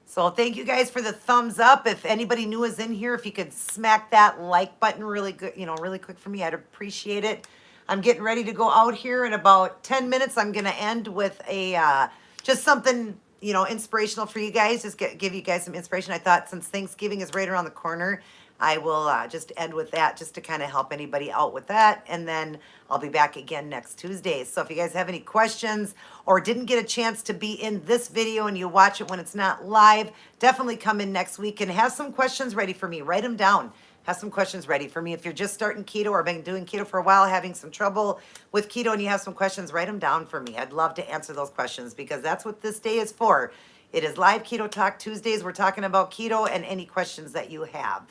So thank you guys for the thumbs up. If anybody new is in here, if you could smack that like button really good, really quick for me, I'd appreciate it. I'm getting ready to go out here in about 10 minutes. I'm going to end with a just something, inspirational for you guys. Just give you guys some inspiration. I thought since Thanksgiving is right around the corner, I will just end with that just to kind of help anybody out with that. And then I'll be back again next Tuesday. So if you guys have any questions or didn't get a chance to be in this video and you watch it when it's not live, definitely come in next week and have some questions ready for me. Write them down. Have some questions ready for me. If you're just starting keto or been doing keto for a while, having some trouble with keto and you have some questions, write them down for me. I'd love to answer those questions because that's what this day is for. It is live Keto Talk Tuesdays. We're talking about keto and any questions that you have.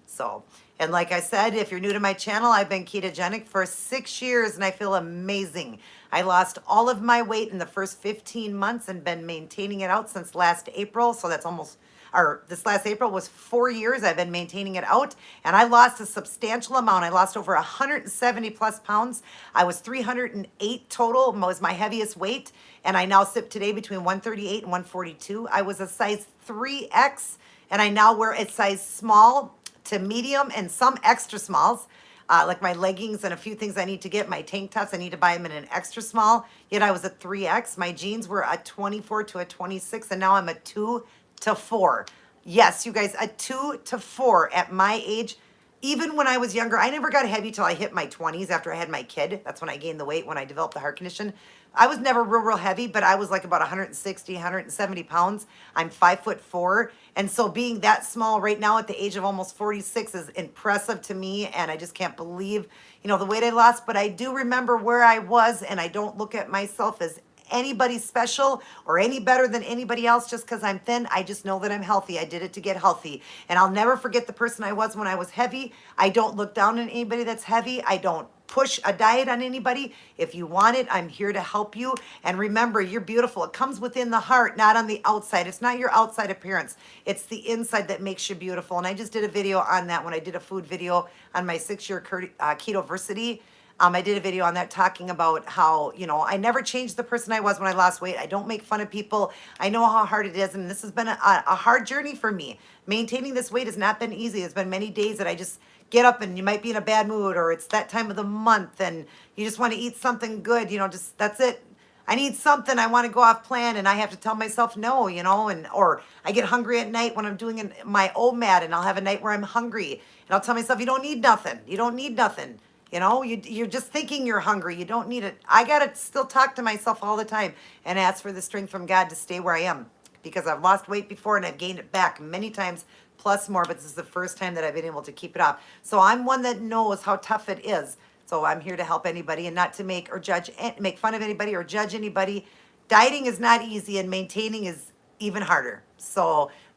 So, and like I said, if you're new to my channel, I've been ketogenic for 6 years and I feel amazing. I lost all of my weight in the first 15 months and been maintaining it out since last April. So that's this last April was 4 years. I've been maintaining it out and I lost a substantial amount. I lost over 170 plus pounds. I was 308 total, was my heaviest weight. And I now sit today between 138 and 142. I was a size 3X and I now wear a size small to medium and some extra smalls, like my leggings and a few things I need to get. My tank tops, I need to buy them in an extra small. Yet I was a 3X. My jeans were a 24 to a 26, and now I'm a 2 to 4. Yes, you guys, a 2 to 4 at my age. Even when I was younger, I never got heavy till I hit my 20s after I had my kid. That's when I gained the weight, when I developed the heart condition. I was never real heavy, but I was like about 160, 170 pounds. I'm 5'4". And so being that small right now at the age of almost 46 is impressive to me. And I just can't believe, the weight I lost. But I do remember where I was, and I don't look at myself as anybody special or any better than anybody else just because I'm thin. I just know that I'm healthy. I did it to get healthy. And I'll never forget the person I was when I was heavy. I don't look down on anybody that's heavy. I don't push a diet on anybody. If you want it, I'm here to help you. And remember, you're beautiful. It comes within the heart, not on the outside. It's not your outside appearance. It's the inside that makes you beautiful. And I just did a video on that when I did a food video on my 6-year Ketoversity. I did a video on that talking about how, I never changed the person I was when I lost weight. I don't make fun of people. I know how hard it is. And this has been a hard journey for me. Maintaining this weight has not been easy. It's been many days that I just get up and you might be in a bad mood, or it's that time of the month and you just want to eat something good, just that's it. I need something. I want to go off plan and I have to tell myself no, or I get hungry at night when I'm doing my OMAD and I'll have a night where I'm hungry and I'll tell myself, you don't need nothing. You don't need nothing. You're just thinking you're hungry. You don't need it. I got to still talk to myself all the time and ask for the strength from God to stay where I am, because I've lost weight before and I've gained it back many times plus more, but this is the first time that I've been able to keep it off. So I'm one that knows how tough it is. So I'm here to help anybody and not to make fun of anybody or judge anybody. Dieting is not easy and maintaining is even harder.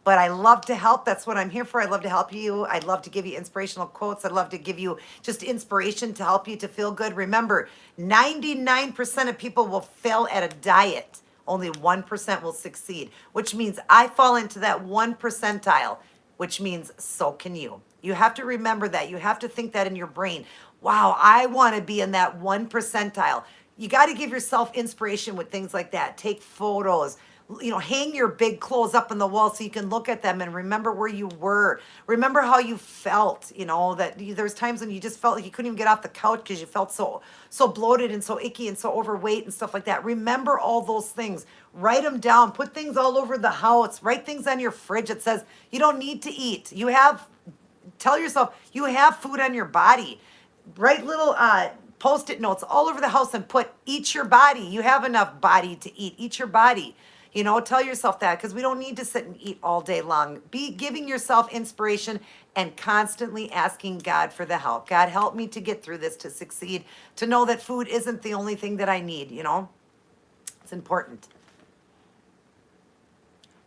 But I love to help. That's what I'm here for. I love to help you. I'd love to give you inspirational quotes. I'd love to give you just inspiration to help you to feel good. Remember, 99% of people will fail at a diet. Only 1% will succeed, which means I fall into that 1 percentile, which means so can you. You have to remember that. You have to think that in your brain. Wow, I want to be in that 1 percentile. You got to give yourself inspiration with things like that. Take photos. Hang your big clothes up on the wall so you can look at them and remember where you were. Remember how you felt, that there's times when you just felt like you couldn't even get off the couch because you felt so bloated and so icky and so overweight and stuff like that. Remember all those things. Write them down. Put things all over the house. Write things on your fridge that says you don't need to eat. Tell yourself you have food on your body. Write little Post-it notes all over the house and put eat your body. You have enough body to eat. Eat your body. You know, tell yourself that, because we don't need to sit and eat all day long. Be giving yourself inspiration and constantly asking God for the help. God, help me to get through this, to succeed, to know that food isn't the only thing that I need, you know? It's important.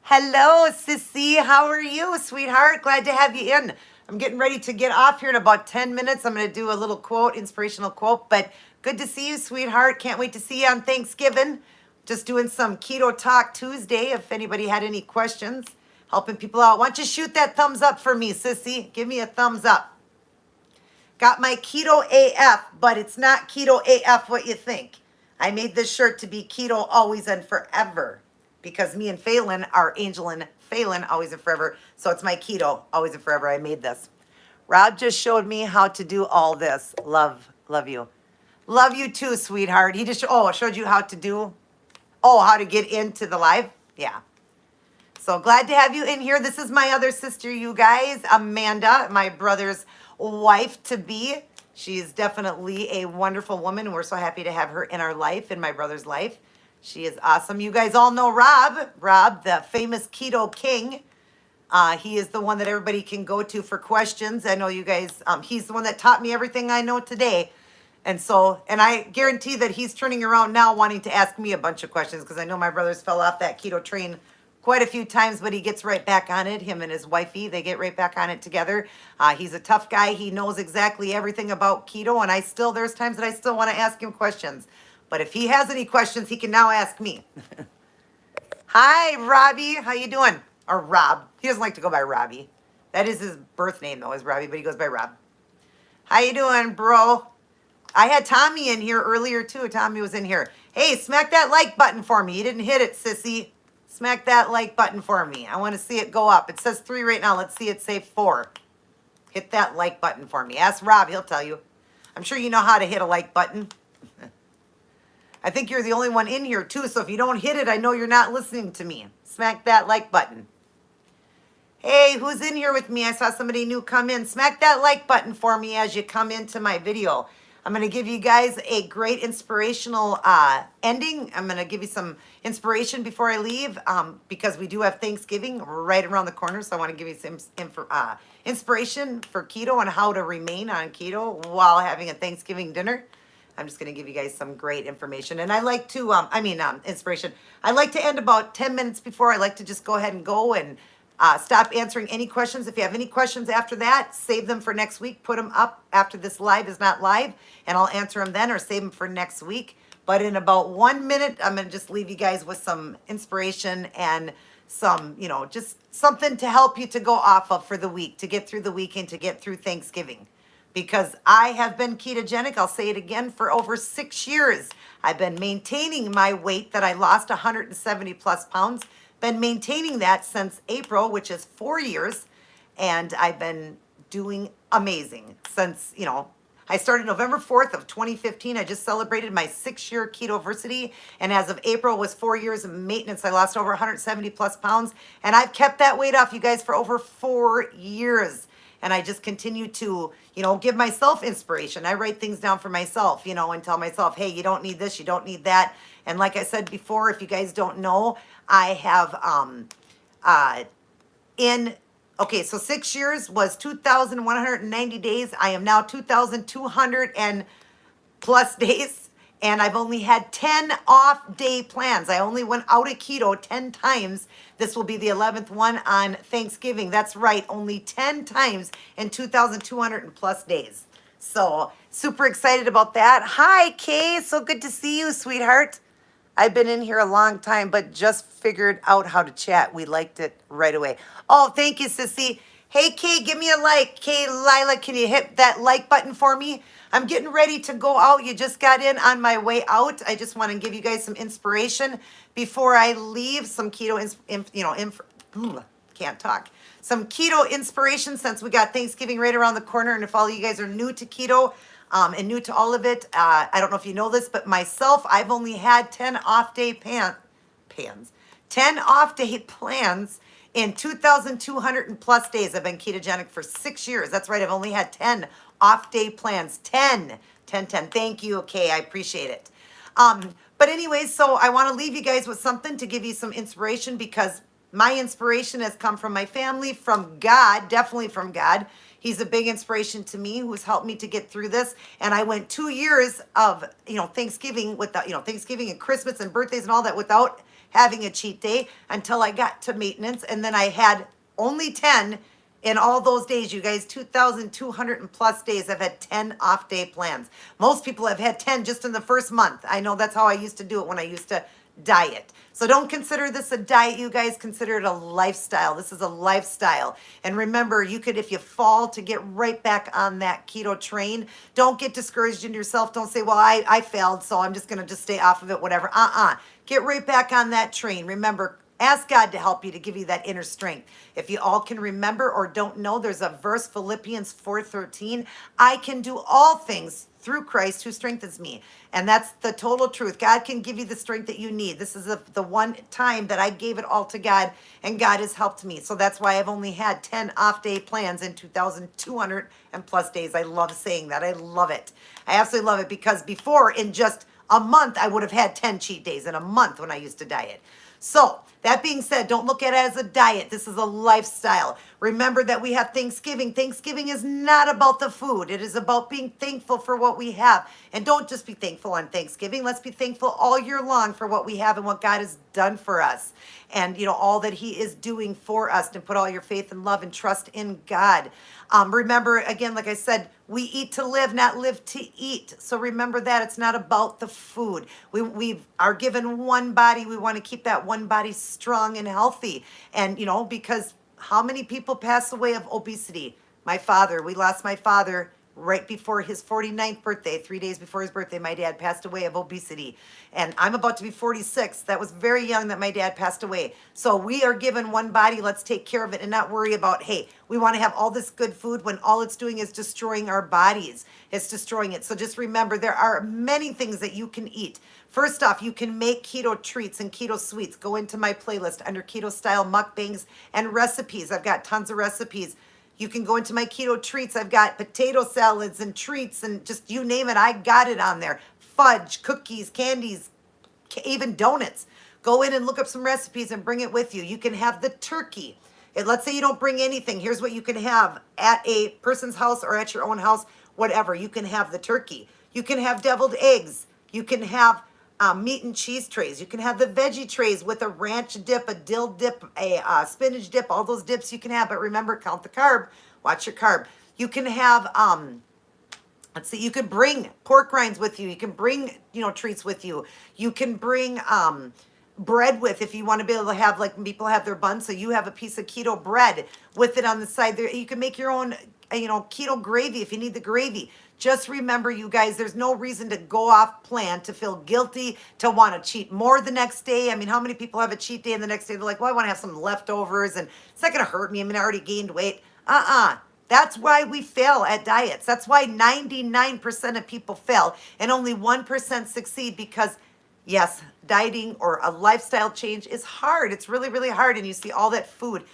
Hello, Sissy. How are you, sweetheart? Glad to have you in. I'm getting ready to get off here in about 10 minutes. I'm going to do a little quote, inspirational quote, but good to see you, sweetheart. Can't wait to see you on Thanksgiving. Just doing some Keto Talk Tuesday. If anybody had any questions, helping people out. Why don't you shoot that thumbs up for me, Sissy? Give me a thumbs up. Got my Keto AF, but it's not Keto AF what you think. I made this shirt to be keto always and forever, because me and Phelan are Angel and Phelan always and forever. So it's my keto always and forever. I made this. Rob just showed me how to do all this. Love you. Love you too, sweetheart. He just showed you how to do. Oh, how to get into the live? Yeah. So glad to have you in here. This is my other sister, you guys, Amanda, my brother's wife-to-be. She's definitely a wonderful woman. We're so happy to have her in our life, in my brother's life. She is awesome. You guys all know Rob, the famous Keto King. He is the one that everybody can go to for questions. I know you guys, he's the one that taught me everything I know today. And I guarantee that he's turning around now wanting to ask me a bunch of questions, because I know my brothers fell off that keto train quite a few times, but he gets right back on it. Him and his wifey, they get right back on it together. He's a tough guy. He knows exactly everything about keto, and there's times that I still want to ask him questions. But if he has any questions, he can now ask me. Hi, Robbie. How you doing? Or Rob. He doesn't like to go by Robbie. That is his birth name, though, is Robbie, but he goes by Rob. How you doing, bro? I had Tommy in here earlier, too. Tommy was in here. Hey, smack that like button for me. You didn't hit it, sissy. Smack that like button for me. I want to see it go up. It says 3 right now. Let's see it say 4. Hit that like button for me. Ask Rob. He'll tell you. I'm sure you know how to hit a like button. I think you're the only one in here, too. So if you don't hit it, I know you're not listening to me. Smack that like button. Hey, who's in here with me? I saw somebody new come in. Smack that like button for me as you come into my video. I'm going to give you guys a great inspirational ending. I'm going to give you some inspiration before I leave, because we do have Thanksgiving right around the corner. So I want to give you some inspiration for keto and how to remain on keto while having a Thanksgiving dinner. I'm just going to give you guys some great information. And I like to, inspiration. I like to end about 10 minutes before. I like to just go ahead and go and stop answering any questions. If you have any questions after that, save them for next week. Put them up after this live is not live, and I'll answer them then, or save them for next week. But in about 1 minute, I'm going to just leave you guys with some inspiration and some, just something to help you to go off of for the week, to get through the weekend, to get through Thanksgiving. Because I have been ketogenic, I'll say it again, for over 6 years. I've been maintaining my weight that I lost 170 plus pounds. Been maintaining that since April, which is 4 years, and I've been doing amazing since, I started November 4th of 2015. I just celebrated my 6-year ketoversity, and as of April was 4 years of maintenance. I lost over 170 plus pounds, and I've kept that weight off, you guys, for over 4 years. And I just continue to, give myself inspiration. I write things down for myself, and tell myself, hey, you don't need this, you don't need that. And like I said before, if you guys don't know, I have, so 6 years was 2,190 days. I am now 2,200 and plus days. And I've only had 10 off day plans. I only went out of keto 10 times. This will be the 11th one on Thanksgiving. That's right, only 10 times in 2,200 and plus days. So super excited about that. Hi, Kay. So good to see you, sweetheart. I've been in here a long time, but just figured out how to chat. We liked it right away. Oh, thank you, sissy. Hey, Kay, give me a like. Kay, Lila, can you hit that like button for me? I'm getting ready to go out. You just got in on my way out. I just want to give you guys some inspiration before I leave. Some keto, can't talk. Some keto inspiration, since we got Thanksgiving right around the corner. And if all of you guys are new to keto and new to all of it, I don't know if you know this, but myself, I've only had 10 off-day plans in 2,200 and plus days. I've been ketogenic for 6 years. That's right. I've only had 10 off-day plans. 10. Thank you, okay. I appreciate it. But anyways, so I want to leave you guys with something to give you some inspiration, because my inspiration has come from my family, from God, definitely from God. He's a big inspiration to me, who's helped me to get through this. And I went 2 years of, Thanksgiving without, Thanksgiving and Christmas and birthdays and all that without having a cheat day until I got to maintenance. And then I had only 10 in all those days, you guys. 2,200 and plus days. I've had 10 off day plans. Most people have had 10 just in the first month. I know that's how I used to do it when I used to diet. So don't consider this a diet, you guys. Consider it a lifestyle. This is a lifestyle. And remember, you could, if you fall, to get right back on that keto train. Don't get discouraged in yourself. Don't say, well, I failed, so I'm just going to just stay off of it, whatever. Get right back on that train. Remember, ask God to help you, to give you that inner strength. If you all can remember or don't know, there's a verse, Philippians 4:13. I can do all things through Christ who strengthens me. And that's the total truth. God can give you the strength that you need. This is the one time that I gave it all to God, and God has helped me. So that's why I've only had 10 off day plans in 2,200 and plus days. I love saying that. I love it. I absolutely love it, because before, in just a month, I would have had 10 cheat days in a month when I used to diet. So that being said, don't look at it as a diet. This is a lifestyle. Remember that we have Thanksgiving. Thanksgiving is not about the food. It is about being thankful for what we have. And don't just be thankful on Thanksgiving. Let's be thankful all year long for what we have and what God has done for us. And, all that he is doing for us. And put all your faith and love and trust in God. Remember, again, like I said, we eat to live, not live to eat. So remember that it's not about the food. We are given one body. We want to keep that one body strong and healthy. And, because how many people pass away of obesity? My father, we lost my father right before his 49th birthday. 3 days before his birthday, my dad passed away of obesity. And I'm about to be 46. That was very young that my dad passed away. So we are given one body. Let's take care of it and not worry about, hey, we want to have all this good food when all it's doing is destroying our bodies. It's destroying it. So just remember, there are many things that you can eat. First off, you can make keto treats and keto sweets. Go into my playlist under keto style mukbangs and recipes. I've got tons of recipes. You can go into my keto treats. I've got potato salads and treats and just you name it. I got it on there. Fudge, cookies, candies, even donuts. Go in and look up some recipes and bring it with you. You can have the turkey. Let's say you don't bring anything. Here's what you can have at a person's house or at your own house, whatever. You can have the turkey. You can have deviled eggs. You can have meat and cheese trays. You can have the veggie trays with a ranch dip, a dill dip, a spinach dip, all those dips you can have. But remember, count the carb. Watch your carb. You can have, let's see, you can bring pork rinds with you. You can bring, treats with you. You can bring bread with, if you want to be able to have, like people have their buns, so you have a piece of keto bread with it on the side there. You can make your own, keto gravy if you need the gravy. Just remember, you guys, there's no reason to go off plan, to feel guilty, to want to cheat more the next day. I mean, how many people have a cheat day and the next day they're like, well, I want to have some leftovers and it's not going to hurt me. I mean, I already gained weight. That's why we fail at diets. That's why 99% of people fail and only 1% succeed, because yes, dieting or a lifestyle change is hard. It's really, really hard. And you see all that food.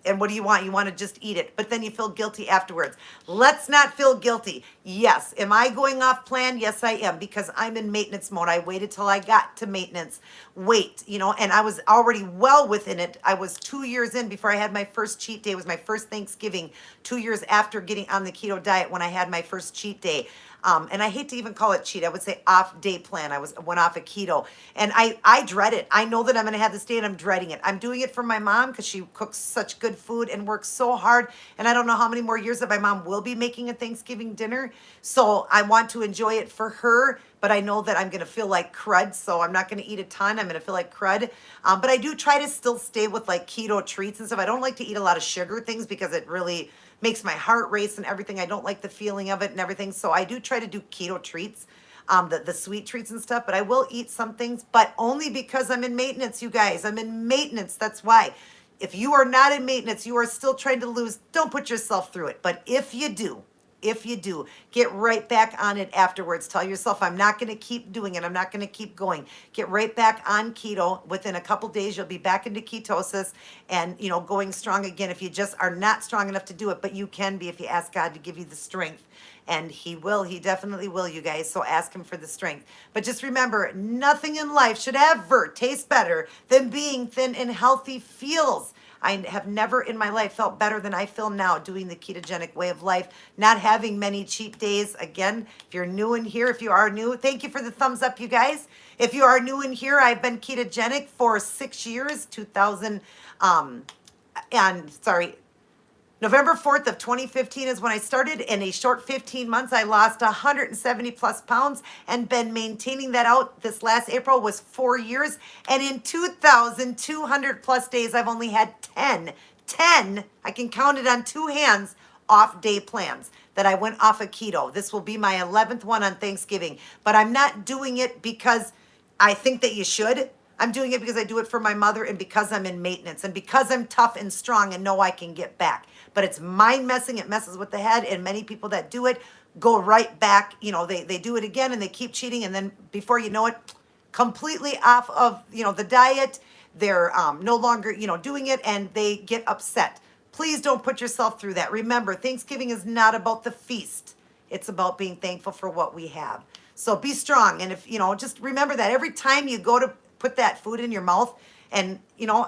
And what do you want? You want to just eat it. But then you feel guilty afterwards. Let's not feel guilty. Yes. Am I going off plan? Yes, I am, because I'm in maintenance mode. I waited till I got to maintenance weight, and I was already well within it. I was 2 years in before I had my first cheat day. It was my first Thanksgiving, 2 years after getting on the keto diet when I had my first cheat day. And I hate to even call it cheat. I would say off day plan. I went off of keto, and I dread it. I know that I'm going to have this day and I'm dreading it. I'm doing it for my mom because she cooks such good food and works so hard. And I don't know how many more years that my mom will be making a Thanksgiving dinner. So I want to enjoy it for her, but I know that I'm going to feel like crud. So I'm not going to eat a ton. I'm going to feel like crud. But I do try to still stay with like keto treats and stuff. I don't like to eat a lot of sugar things because it really makes my heart race and everything. I don't like the feeling of it and everything. So I do try to do keto treats, the sweet treats and stuff, but I will eat some things, but only because I'm in maintenance, you guys. I'm in maintenance. That's why. If you are not in maintenance, you are still trying to lose, don't put yourself through it. But if you do, If you do, get right back on it afterwards. Tell yourself, I'm not going to keep doing it. I'm not going to keep going. Get right back on keto. Within a couple days, you'll be back into ketosis and, going strong again if you just are not strong enough to do it. But you can be if you ask God to give you the strength. And he will. He definitely will, you guys. So ask him for the strength. But just remember, nothing in life should ever taste better than being thin and healthy feels. I have never in my life felt better than I feel now doing the ketogenic way of life, not having many cheat days. Again, if you're new in here, if you are new, thank you for the thumbs up, you guys. If you are new in here, I've been ketogenic for 6 years, November 4th of 2015 is when I started. In a short 15 months, I lost 170 plus pounds and been maintaining that out. This last April was 4 years. And in 2,200 plus days, I've only had 10, I can count it on two hands, off day plans that I went off of keto. This will be my 11th one on Thanksgiving. But I'm not doing it because I think that you should. I'm doing it because I do it for my mother and because I'm in maintenance and because I'm tough and strong and know I can get back. But it's mind messing. It messes with the head. And many people that do it go right back. They do it again and they keep cheating. And then before you know it, completely off of, the diet. They're no longer, doing it and they get upset. Please don't put yourself through that. Remember, Thanksgiving is not about the feast. It's about being thankful for what we have. So be strong. And if, just remember that every time you go to put that food in your mouth and,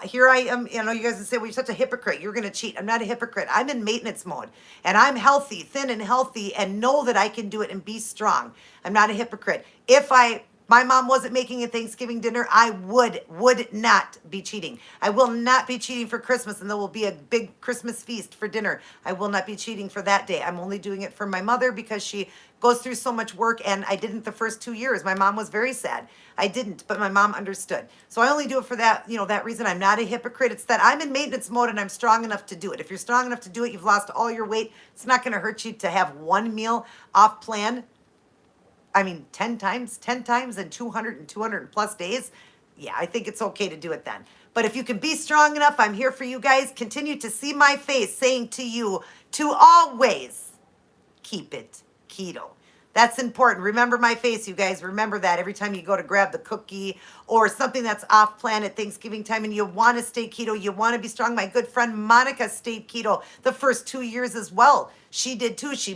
here I am, you guys would say, well, you're such a hypocrite. You're going to cheat. I'm not a hypocrite. I'm in maintenance mode and I'm healthy, thin and healthy and know that I can do it and be strong. I'm not a hypocrite. If my mom wasn't making a Thanksgiving dinner, I would not be cheating. I will not be cheating for Christmas, and there will be a big Christmas feast for dinner. I will not be cheating for that day. I'm only doing it for my mother because she goes through so much work, and I didn't the first 2 years. My mom was very sad. I didn't, but my mom understood. So I only do it for that, that reason. I'm not a hypocrite. It's that I'm in maintenance mode and I'm strong enough to do it. If you're strong enough to do it, you've lost all your weight. It's not going to hurt you to have one meal off plan. 10 times in 200 and 200 plus days. Yeah, I think it's okay to do it then. But if you can be strong enough, I'm here for you guys. Continue to see my face saying to you to always keep it keto. That's important. Remember my face, you guys. Remember that every time you go to grab the cookie or something that's off plan at Thanksgiving time and you want to stay keto, you want to be strong. My good friend Monica stayed keto the first 2 years as well. She did too. She,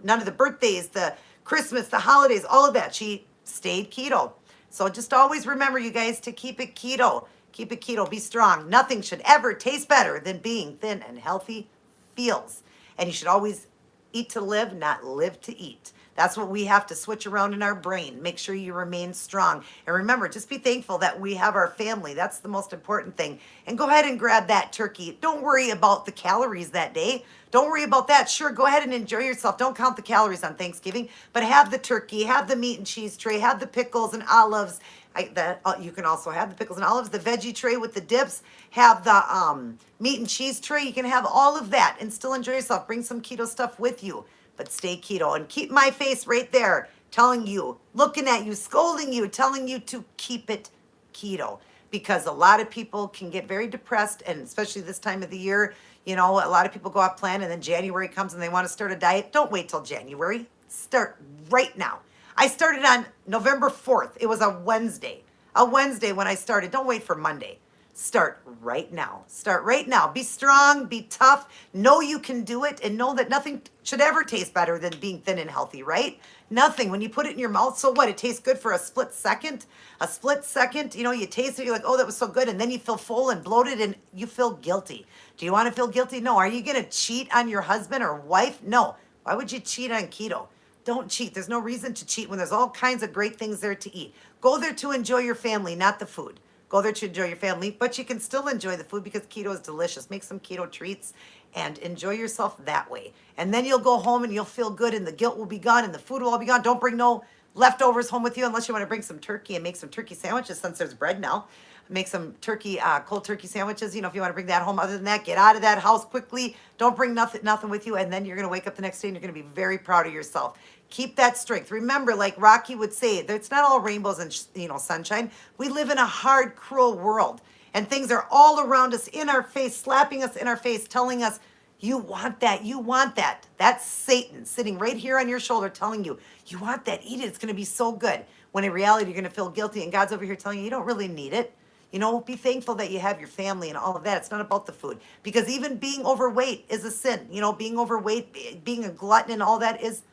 none of the birthdays, the Christmas, the holidays, all of that. She stayed keto. So just always remember, you guys, to keep it keto. Keep it keto. Be strong. Nothing should ever taste better than being thin and healthy feels. And you should always eat to live, not live to eat. That's what we have to switch around in our brain. Make sure you remain strong. And remember, just be thankful that we have our family. That's the most important thing. And go ahead and grab that turkey. Don't worry about the calories that day. Don't worry about that. Sure, go ahead and enjoy yourself. Don't count the calories on Thanksgiving, but have the turkey, have the meat and cheese tray, have the pickles and olives. You can also have the pickles and olives, the veggie tray with the dips, have the meat and cheese tray. You can have all of that and still enjoy yourself. Bring some keto stuff with you, but stay keto and keep my face right there telling you, looking at you, scolding you, telling you to keep it keto. Because a lot of people can get very depressed, and especially this time of the year, a lot of people go off plan and then January comes and they want to start a diet. Don't wait till January. Start right now. I started on November 4th. It was a Wednesday when I started. Don't wait for Monday. Start right now. Start right now. Be strong, be tough. Know you can do it and know that nothing should ever taste better than being thin and healthy, right? Nothing. When you put it in your mouth, so what? It tastes good for a split second. A split second, you taste it, you're like, oh, that was so good. And then you feel full and bloated and you feel guilty. Do you want to feel guilty? No. Are you going to cheat on your husband or wife? No. Why would you cheat on keto? Don't cheat. There's no reason to cheat when there's all kinds of great things there to eat. Go there to enjoy your family, not the food. Go there to enjoy your family, but you can still enjoy the food because keto is delicious. Make some keto treats and enjoy yourself that way. And then you'll go home and you'll feel good and the guilt will be gone and the food will all be gone. Don't bring no leftovers home with you unless you want to bring some turkey and make some turkey sandwiches since there's bread now. Make some turkey, cold turkey sandwiches, if you want to bring that home. Other than that, get out of that house quickly. Don't bring nothing with you. And then you're going to wake up the next day and you're going to be very proud of yourself. Keep that strength. Remember, like Rocky would say, it's not all rainbows and sunshine. We live in a hard, cruel world. And things are all around us, in our face, slapping us in our face, telling us, You want that. You want that. That's Satan sitting right here on your shoulder telling you, you want that. Eat it. It's going to be so good. When in reality, you're going to feel guilty. And God's over here telling you, you don't really need it. You know, be thankful that you have your family and all of that. It's not about the food. Because even being overweight is a sin. You know, being overweight, being a glutton and all that is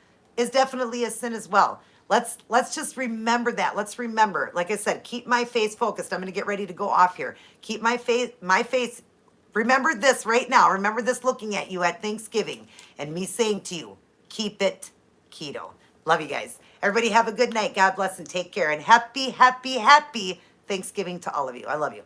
definitely a sin as well. Let's just remember that. Let's remember, like I said, keep my face focused. I'm going to get ready to go off here. Keep my face. Remember this right now. Remember this looking at you at Thanksgiving and me saying to you, keep it keto. Love you guys. Everybody have a good night. God bless and take care. And happy, happy, happy Thanksgiving to all of you. I love you.